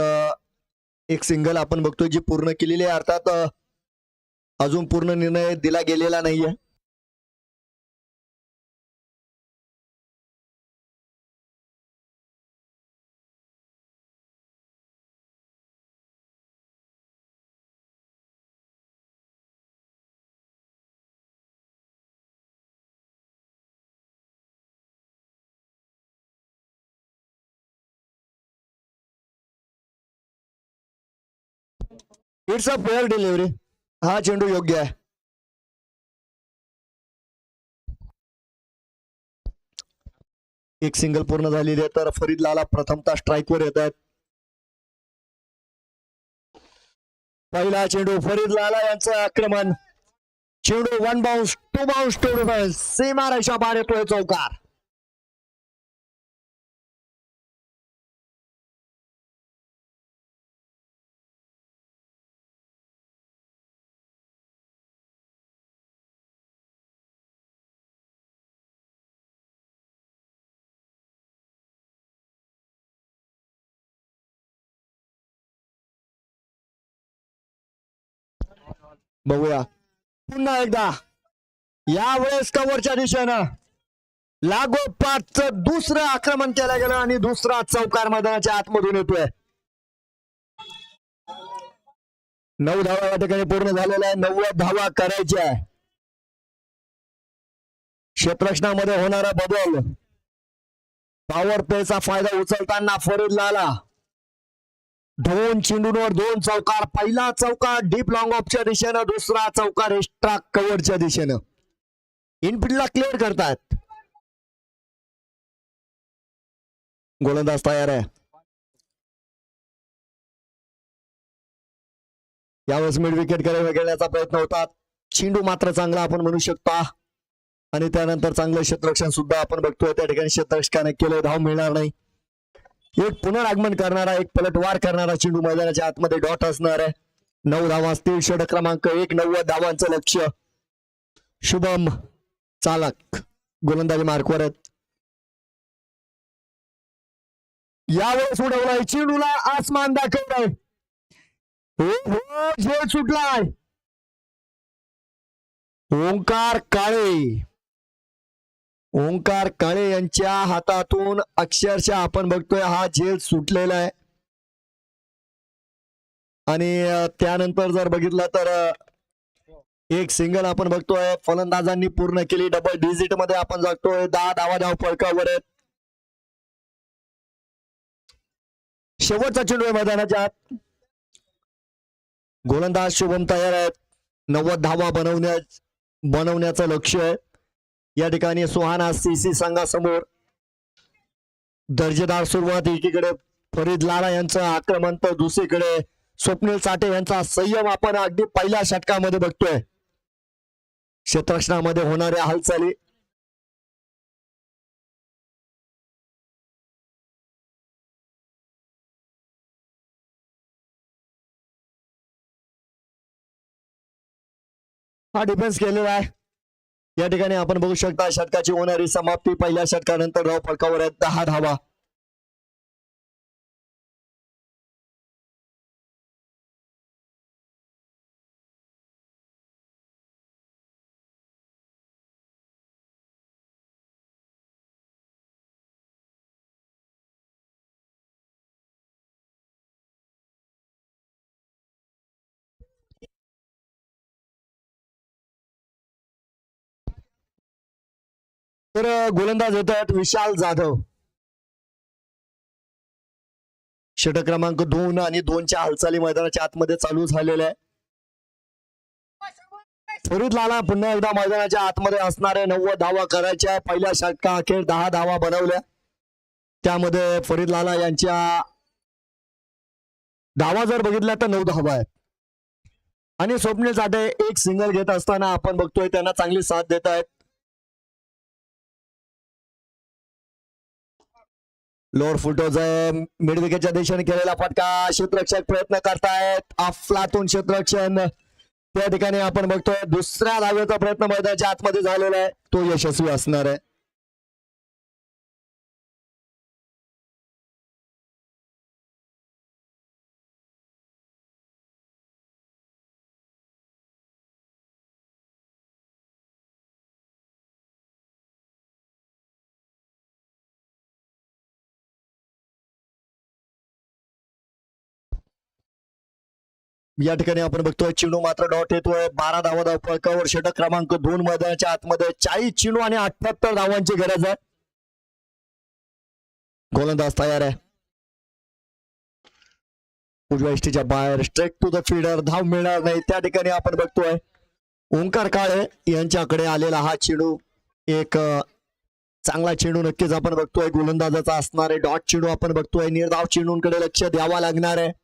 एक सिंगल आपण बघतोय जी पूर्ण केलेली आहे. अर्थात अजून पूर्ण निर्णय दिला गेलेला नाहीये. It's a fair delivery. हा चेंडू योग्य आहे. एक सिंगल पूर्ण झालेली आहे, तर फरीद लाला प्रथमतः स्ट्राईकवर येत आहेत. पहिला चेंडू फरीद लाला यांचं आक्रमण. चेंडू 1 बाउन्स 2 बाउन्स सीमा रेषा पार येतोय चौकार. बघूया पुन्हा एकदा, यावेळेस कव्हरच्या दिशेनं लागोपाठचं दुसरं आक्रमण केलं गेलं आणि दुसरा चौकार मैदानाच्या आतमधून येतोय. 9 धावा या ठिकाणी पूर्ण झालेल्या आहे. 90 धावा करायच्या आहे. क्षेत्ररक्षणामध्ये होणारा बदल, पॉवर प्लेचा फायदा उचलताना फरीद लाला 2 चेंडूंवर 2 चौकार. पहिला चौकार डीप लॉंग ऑफच्या दिशेनं, दुसरा चौकार एक्स्ट्रा कव्हरच्या दिशेनं. इनफिल्डला क्लिअर करतात. गोलंदाज तयार आहे. यावेळेस मिड विकेट कडे खेळण्याचा प्रयत्न होता. चेंडू मात्र चांगला आपण म्हणू शकता आणि त्यानंतर चांगलं क्षेत्ररक्षण सुद्धा आपण बघतोय. त्या ठिकाणी क्षेत्ररक्षकाने केलं, धाव मिळणार नाही. एक पुनरागमन करणारा, एक पलटवार करणारा चेंडू मैदानाच्या आतमध्ये डॉट असणार आहे. 9 धावा असतील. षटक क्रमांक 1, 90 धावांचं लक्ष्य. शुभम चालक गोलंदाजी मार्कवर आहेत. यावेळेस उडवलाय चेंडूला, आसमान दाखवलाय. हो झेल सुटलाय. ओंकार काळे यांच्या हातातून अक्षरशः आपण बघतोय हा झेल सुटलेला आहे. आणि त्यानंतर जर बघितलं तर एक सिंगल आपण बघतोय फलंदाजांनी पूर्ण केली. डबल डिजिट मध्ये आपण जातोय. 10 धावा धाव फलकावर आहेत. शेवटचा चेंडू आहे मैदानाच्या आत. गोलंदाज शुभम तयार आहेत. 90 धावा बनवण्याचं लक्ष्य आहे. या ठिकाणी सुहाना सीसी संघासमोर दर्जेदार सुरुवात. एकीकडे फरीद लाला यांचं आक्रमण, तर दुसरीकडे स्वप्नील साठे यांचा संयम आपण अगदी पहिल्या षटकामध्ये बघतोय. क्षेत्ररक्षणामध्ये होणाऱ्या हालचाली. हा डिफेन्स केलेला आहे. या ठिकाणी आपण बघू शकता षटकाची होणारी समाप्ती. पहिल्या षटकानंतर धाव फलकावर आहेत 10 धावा. तर गोलंदाज येत आहेत विशाल जाधव. षटक क्रमांक 2 आणि 2च्या हालचाली मैदानाच्या आतमध्ये चालू झालेल्या आहे. फरीद लाला पुन्हा एकदा मैदानाच्या आतमध्ये असणारे 90 धावा करायच्या. पहिल्या षटका अखेर 10 धावा बनवल्या. त्यामध्ये फरीद लाला यांच्या धावा जर बघितल्या तर 9 धावा आहेत. आणि स्वप्नील साठे एक सिंगल घेत असताना आपण बघतोय त्यांना चांगली साथ देत आहेत. लोअर फुटोज मिड विकेटच्या दिशेने केलेला फटका. क्षेत्ररक्षक प्रयत्न करतायत. अफलातून क्षेत्ररक्षण त्या ठिकाणी आपण बघतोय. दुसऱ्या धावेचा प्रयत्न मैदानाच्या आतमध्ये झालेला आहे. तो यशस्वी असणार आहे. या ठिकाणी आपण बघतोय चिनू मात्र डॉट येतोय. 12 धावा फलकावर. षटक क्रमांक 2 मैदानाच्या आतमध्ये 40 चिनू आणि 78 धावांची गरज आहे. गोलंदाज तयार आहे. उजव्या इष्टीच्या बाहेर स्ट्रेट टू द फीडर. धाव मिळणार नाही. त्या ठिकाणी आपण बघतोय ओंकार काळे यांच्याकडे आलेला हा चेंडू एक चांगला चेंडू नक्कीच आपण बघतोय. गोलंदाजाचा असणार आहे. डॉट चेंडू आपण बघतोय. निर्धाव चेंडूंकडे लक्ष द्यावा लागणार आहे.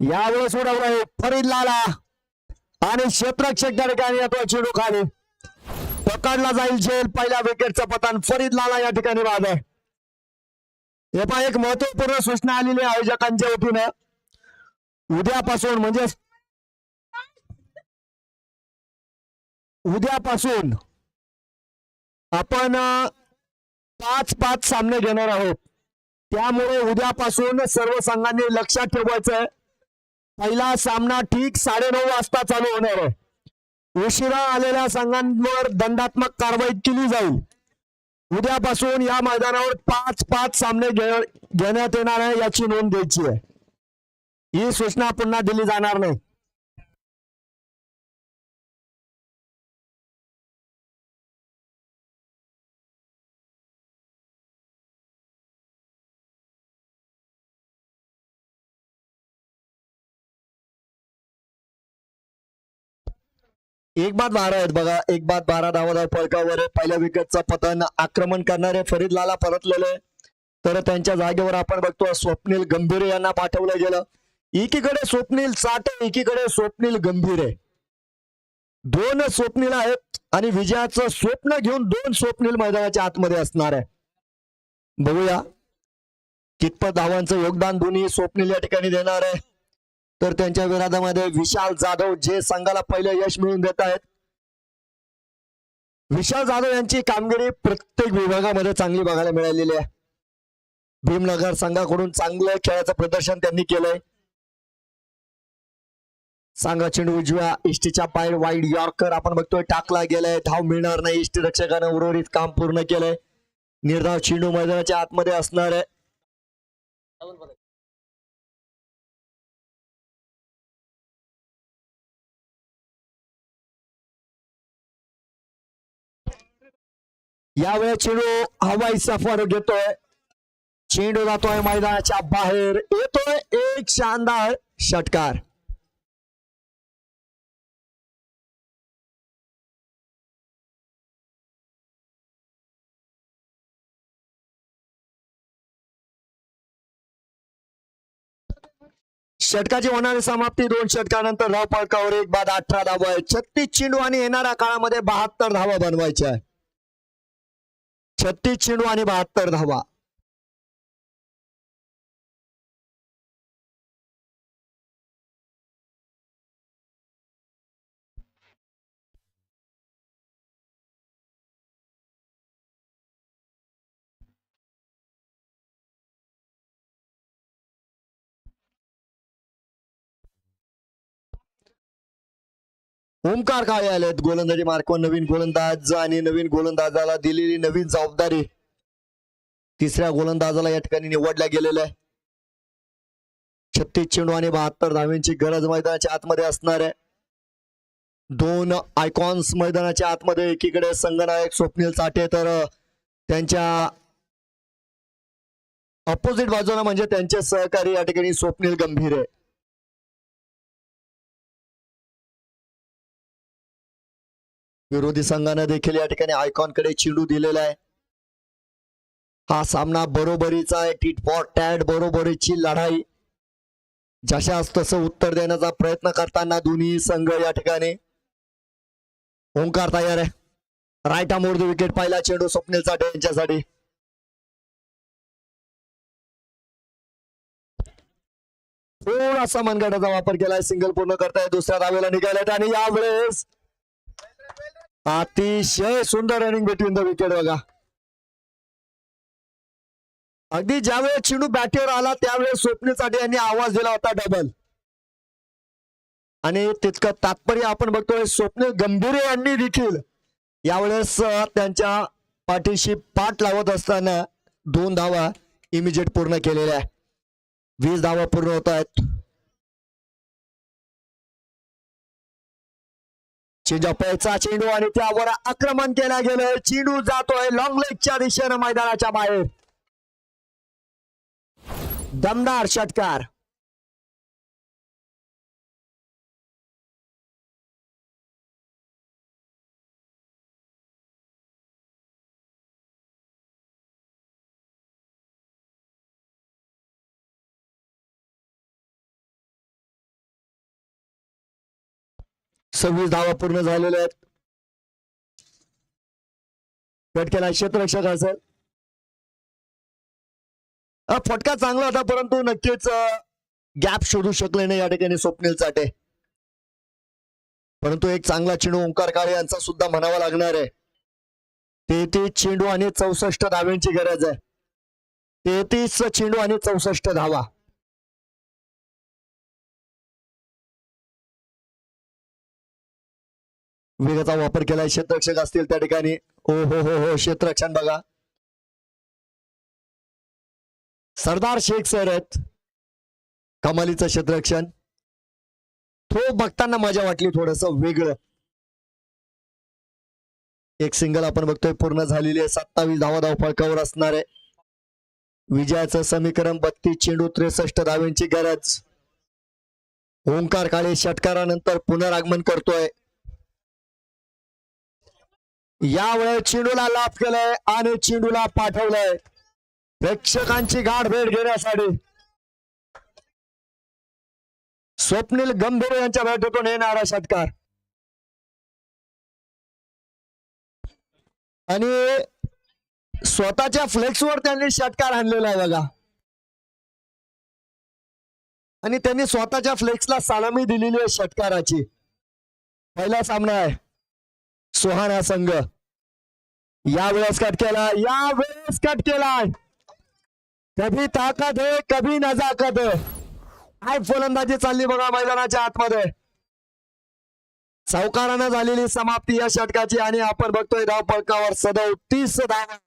यावेळेस उडवलाय फरीद लाला आणि क्षेत्ररक्षक त्या ठिकाणी येतो. चेंडू खाली पकडला जाईल झेल. पहिल्या विकेटचं पतन. फरीद लाला या ठिकाणी बाद आहे. हे पण एक महत्वपूर्ण सूचना आलेली आहे आयोजकांच्या वतीनं. उद्यापासून म्हणजे उद्यापासून आपण 5-5 सामने घेणार आहोत. त्यामुळे उद्यापासून सर्व संघांनी लक्षात ठेवायचं. पहिला सामना ठीक 9:30 वाजता चालू होणार आहे. उशिरा आलेल्या संघांवर दंडात्मक कारवाई केली जाईल. उद्यापासून या मैदानावर 5-5 सामने घेण्यात येणार आहे याची नोंद घ्यायची आहे. ही सूचना पुन्हा दिली जाणार नाही. एक बाद 12 आहेत बघा. एक बाद 12 धावा फलकावर. पहिल्या विकेटचं पतन. आक्रमण करणारे फरीद लाला परतलेले तर त्यांच्या जागेवर आपण बघतो स्वप्नील गंभीर यांना पाठवलं गेलं. एकीकडे स्वप्नील साठे एकीकडे स्वप्नील गंभीर आहे. 2 स्वप्नील आहेत आणि विजयाचं स्वप्न घेऊन 2 स्वप्नील मैदानाच्या आतमध्ये असणार आहे. बघूया कितपत धावांचं योगदान दोन्ही स्वप्नील या ठिकाणी देणार आहे. तर त्यांच्या विरोधामध्ये विशाल जाधव जे संघाला पहिले यश मिळवून देत आहेत. विशाल जाधव यांची कामगिरी प्रत्येक विभागामध्ये चांगली बघायला मिळालेली आहे. भीमनगर संघाकडून चांगलं खेळाचं प्रदर्शन त्यांनी केलंय. सांगा चेंडू उजव्या इष्टीच्या बाहेर वाईड यॉर्कर आपण बघतोय टाकला गेलाय. धाव मिळणार नाही. इष्टी रक्षकाने उर्वरित काम पूर्ण केलंय. निर्धाव चेंडू मैदानाच्या आतमध्ये असणार आहे. यावेळेस चेंडू हवाईचा फरक घेतोय. चेंडू जातोय मैदानाच्या बाहेर. येतोय एक शानदार षटकार. षटकाची होणारी समाप्ती 2 षटकानंतर धाव फलकावर. एक बाद 18 धावा आहे. 36 चेंडू आणि येणाऱ्या काळामध्ये 72 धावा बनवायच्या आहे. 36 चेंडू आणि 72 धावा. ओंकार काळे आलेत गोलंदाजी मार्कवर. नवीन गोलंदाज आणि नवीन गोलंदाजाला दिलेली नवीन जबाबदारी. तिसऱ्या गोलंदाजाला या ठिकाणी निवडल्या गेलेलं आहे. 36 चेंडू आणि 72 धावांची गरज मैदानाच्या आतमध्ये असणार आहे. दोन आयकॉन्स मैदानाच्या आतमध्ये, एकीकडे संघनायक स्वप्नील चाटे तर त्यांच्या अपोजिट बाजूला म्हणजे त्यांचे सहकारी या ठिकाणी स्वप्नील गंभीर आहे. विरोधी संघाने देखील या ठिकाणी आयकॉनकडे चेंडू दिलेला आहे. हा सामना बरोबरीचा आहे, टीट फॉर टॅट, बरोबरीची लढाई. जशास तसं उत्तर देण्याचा प्रयत्न करताना दोन्ही संघ या ठिकाणी. ओंकार तयार आहे, right arm over the wicket, पहिला चेंडू स्वप्नील चाटे यांच्यासाठी. थोडासा मनगटाचा वापर केलाय, सिंगल पूर्ण करताय, दुसऱ्या धावेला निघाल्यात आणि यावेळेस अतिशय सुंदर रनिंग बिटवीन द विकेट बघा. अगदी ज्यावेळेस चेंडू बॅटवर आला त्यावेळेस स्वप्नील चाटे यांनी आवाज दिला होता डबल, आणि तितकं तात्पर्य आपण बघतोय स्वप्नील गंभीर यांनी देखील यावेळेस त्यांच्या पाठीशी पाठ लावत असताना 2 धावा इमिजिएट पूर्ण केलेल्या आहे. 20 धावा पूर्ण होत आहेत. चेंडूचा चेंडू आणि त्यावर आक्रमण केलं गेलं. चेंडू जातोय लॉंग लेगच्या दिशेनं मैदानाच्या बाहेर. दमदार षटकार. सव्वीस धावा पूर्ण झालेल्या आहेत. कट केला क्षेत्ररक्षक असेल. फटका चांगला होता परंतु नक्कीच गॅप शोधू शकले नाही या ठिकाणी स्वप्नील चाटे. परंतु एक चांगला चेंडू ओंकार काळे यांचा सुद्धा म्हणावा लागणार आहे. 33 चेंडू आणि 64 धाव्यांची गरज आहे. 33 चेंडू आणि 64 धावा. वेगाचा वापर केलाय, क्षेत्ररक्षक असतील त्या ठिकाणी. ओ हो हो हो, क्षेत्ररक्षण बघा, सरदार शेख सर आहेत. कमालीचं क्षेत्ररक्षण. तो बघताना मजा वाटली, थोडस वेगळं. एक सिंगल आपण बघतोय पूर्ण झालेली आहे. 27 धाव फळकावर असणार आहे. विजयाचं समीकरण 32 चेंडू 63 धाव्यांची गरज. ओंकार काळे षटकारानंतर पुनरागमन करतोय. यावेळेस चेंडूला लाभ केलाय आणि चेंडूला पाठवलंय प्रेक्षकांची गाठ भेट घेण्यासाठी. स्वप्नील गंभीर यांच्या बॅटतून येणारा षटकार आणि स्वतःच्या फ्लेक्सवर त्यांनी षटकार आणलेला आहे बघा. आणि त्यांनी स्वतःच्या फ्लेक्सला सलामी दिलेली आहे षटकाराची. पहिला सामना आहे. सुहाना संघ यावेळेस कट केला, यावेळेस कट केलाय. कभी ताकद है कभी नजाकत है. काय फलंदाजी चालली बघा मैदानाच्या आतमध्ये. सावकारानं झालेली समाप्ती या षटकाची आणि आपण बघतोय धाव फलकावर सदैव 30 धावा.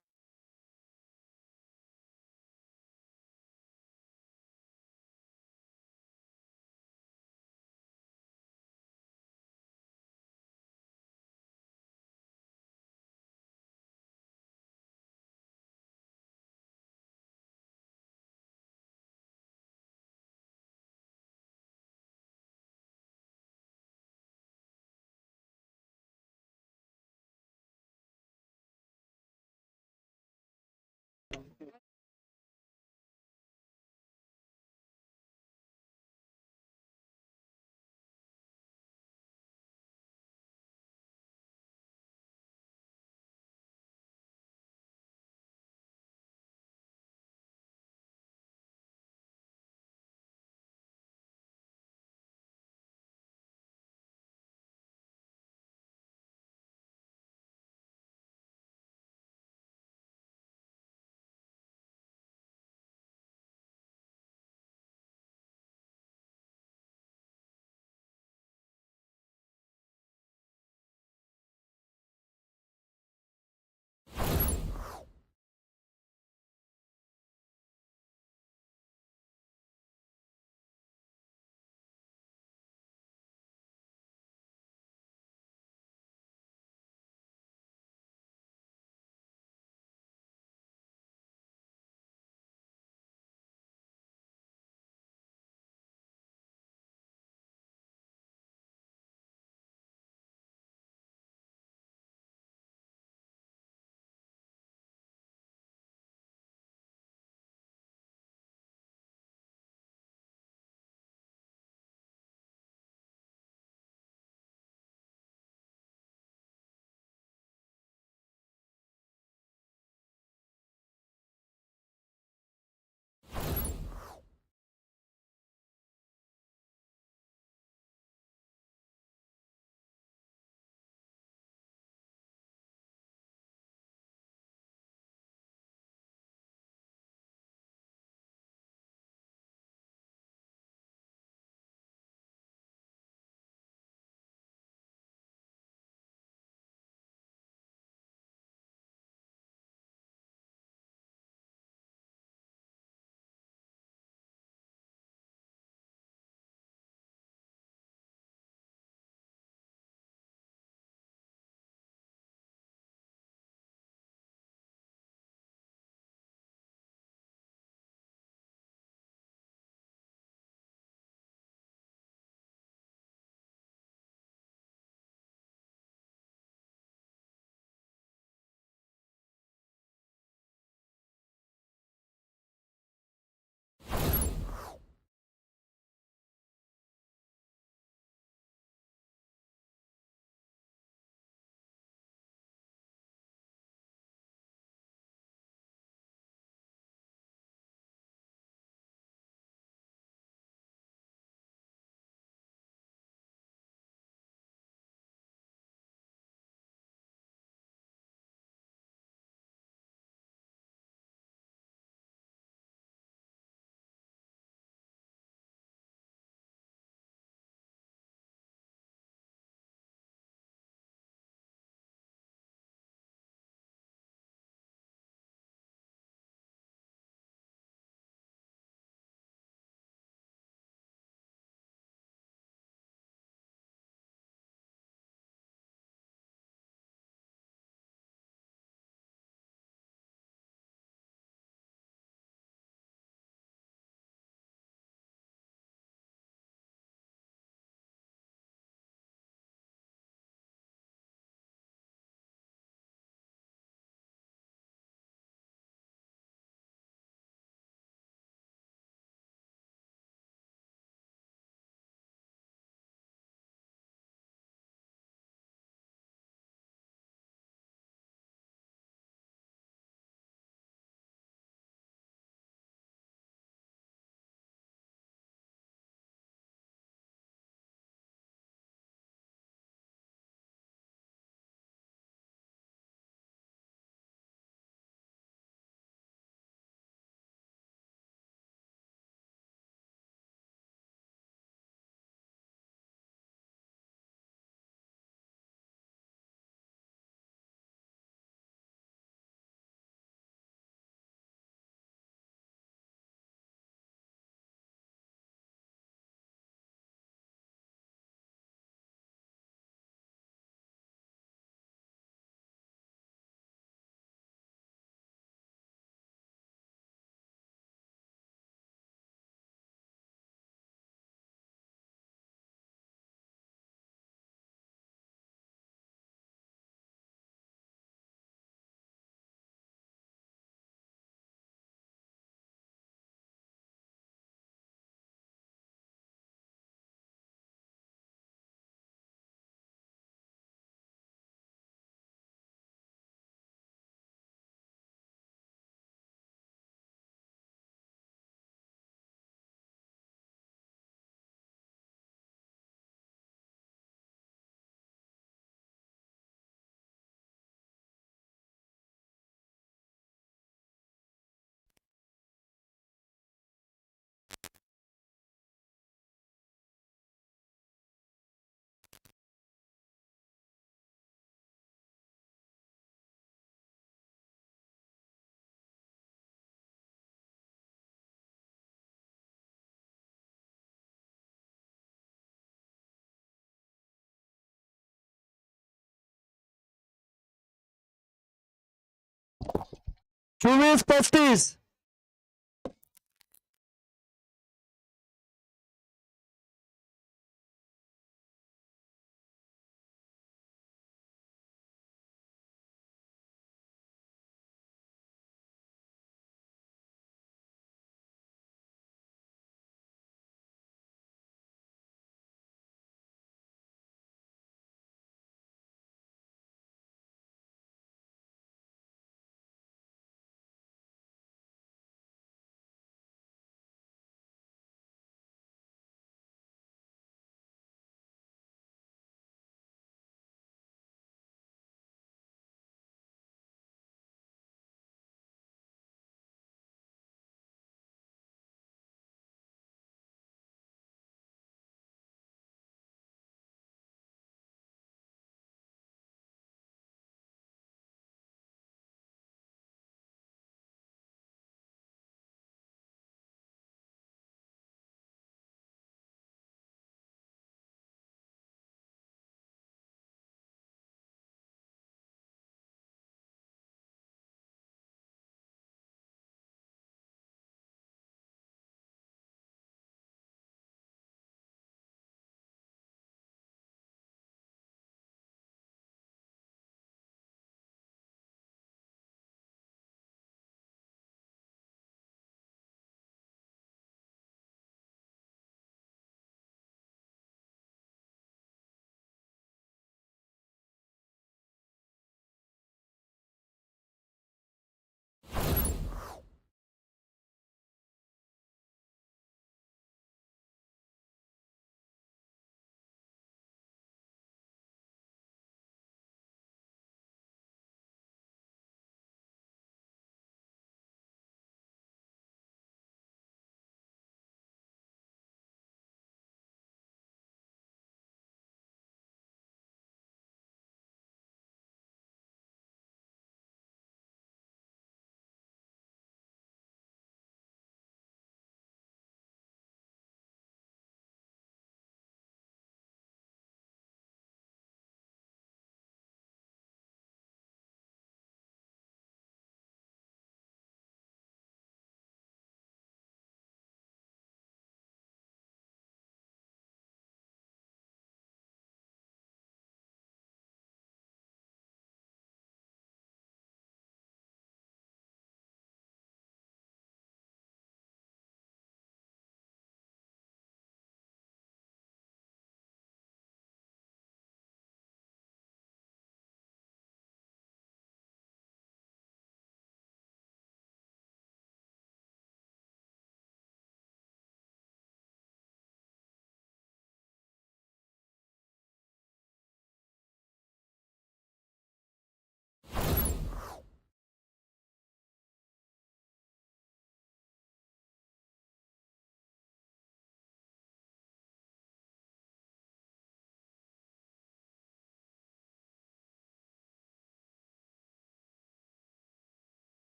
24-35.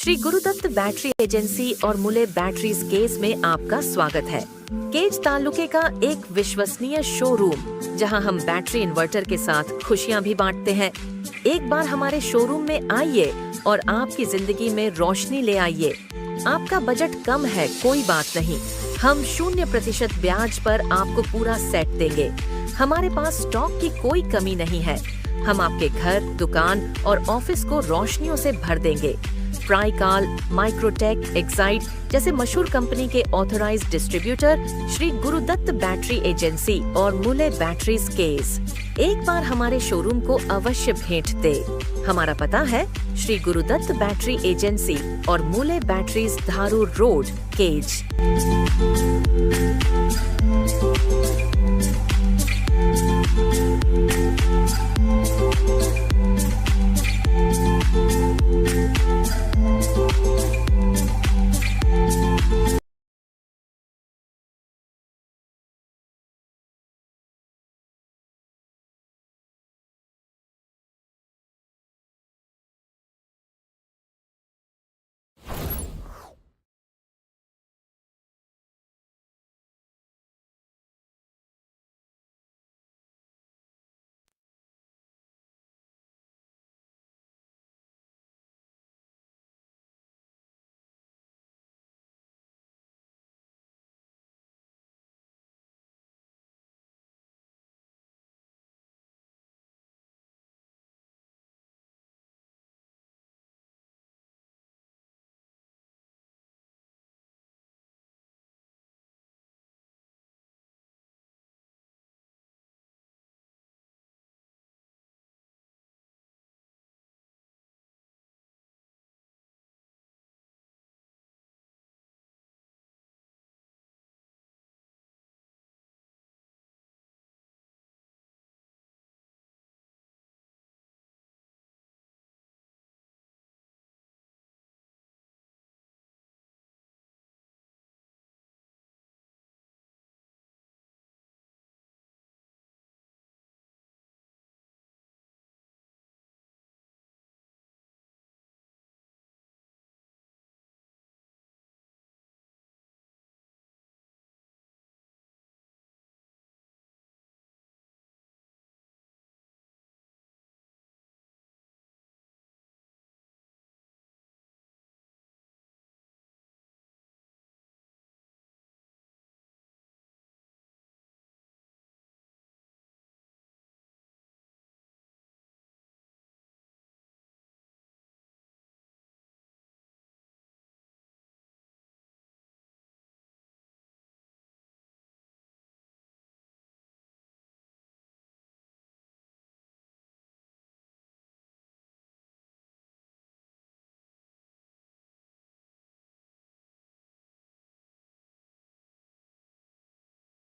श्री गुरुदत्त बैटरी एजेंसी और मुले बैटरीज केस में आपका स्वागत है। केज तालुके का एक विश्वसनीय शोरूम जहां हम बैटरी इन्वर्टर के साथ खुशियां भी बांटते हैं। एक बार हमारे शोरूम में आइए और आपकी जिंदगी में रोशनी ले आइए। आपका बजट कम है, कोई बात नहीं, हम 0% ब्याज पर आपको पूरा सेट देंगे। हमारे पास स्टॉक की कोई कमी नहीं है। हम आपके घर, दुकान और ऑफिस को रोशनियों से भर देंगे। ट्राइकाल, माइक्रोटेक, एक्साइड जैसे मशहूर कंपनी के authorised distributor Shri Gurudatt battery agency और मुले बैटरीज केस एक बार हमारे शोरूम को अवश्य भेंट दे। हमारा पता है श्री गुरुदत्त बैटरी एजेंसी और मुले बैटरीज, धारूर रोड, केज।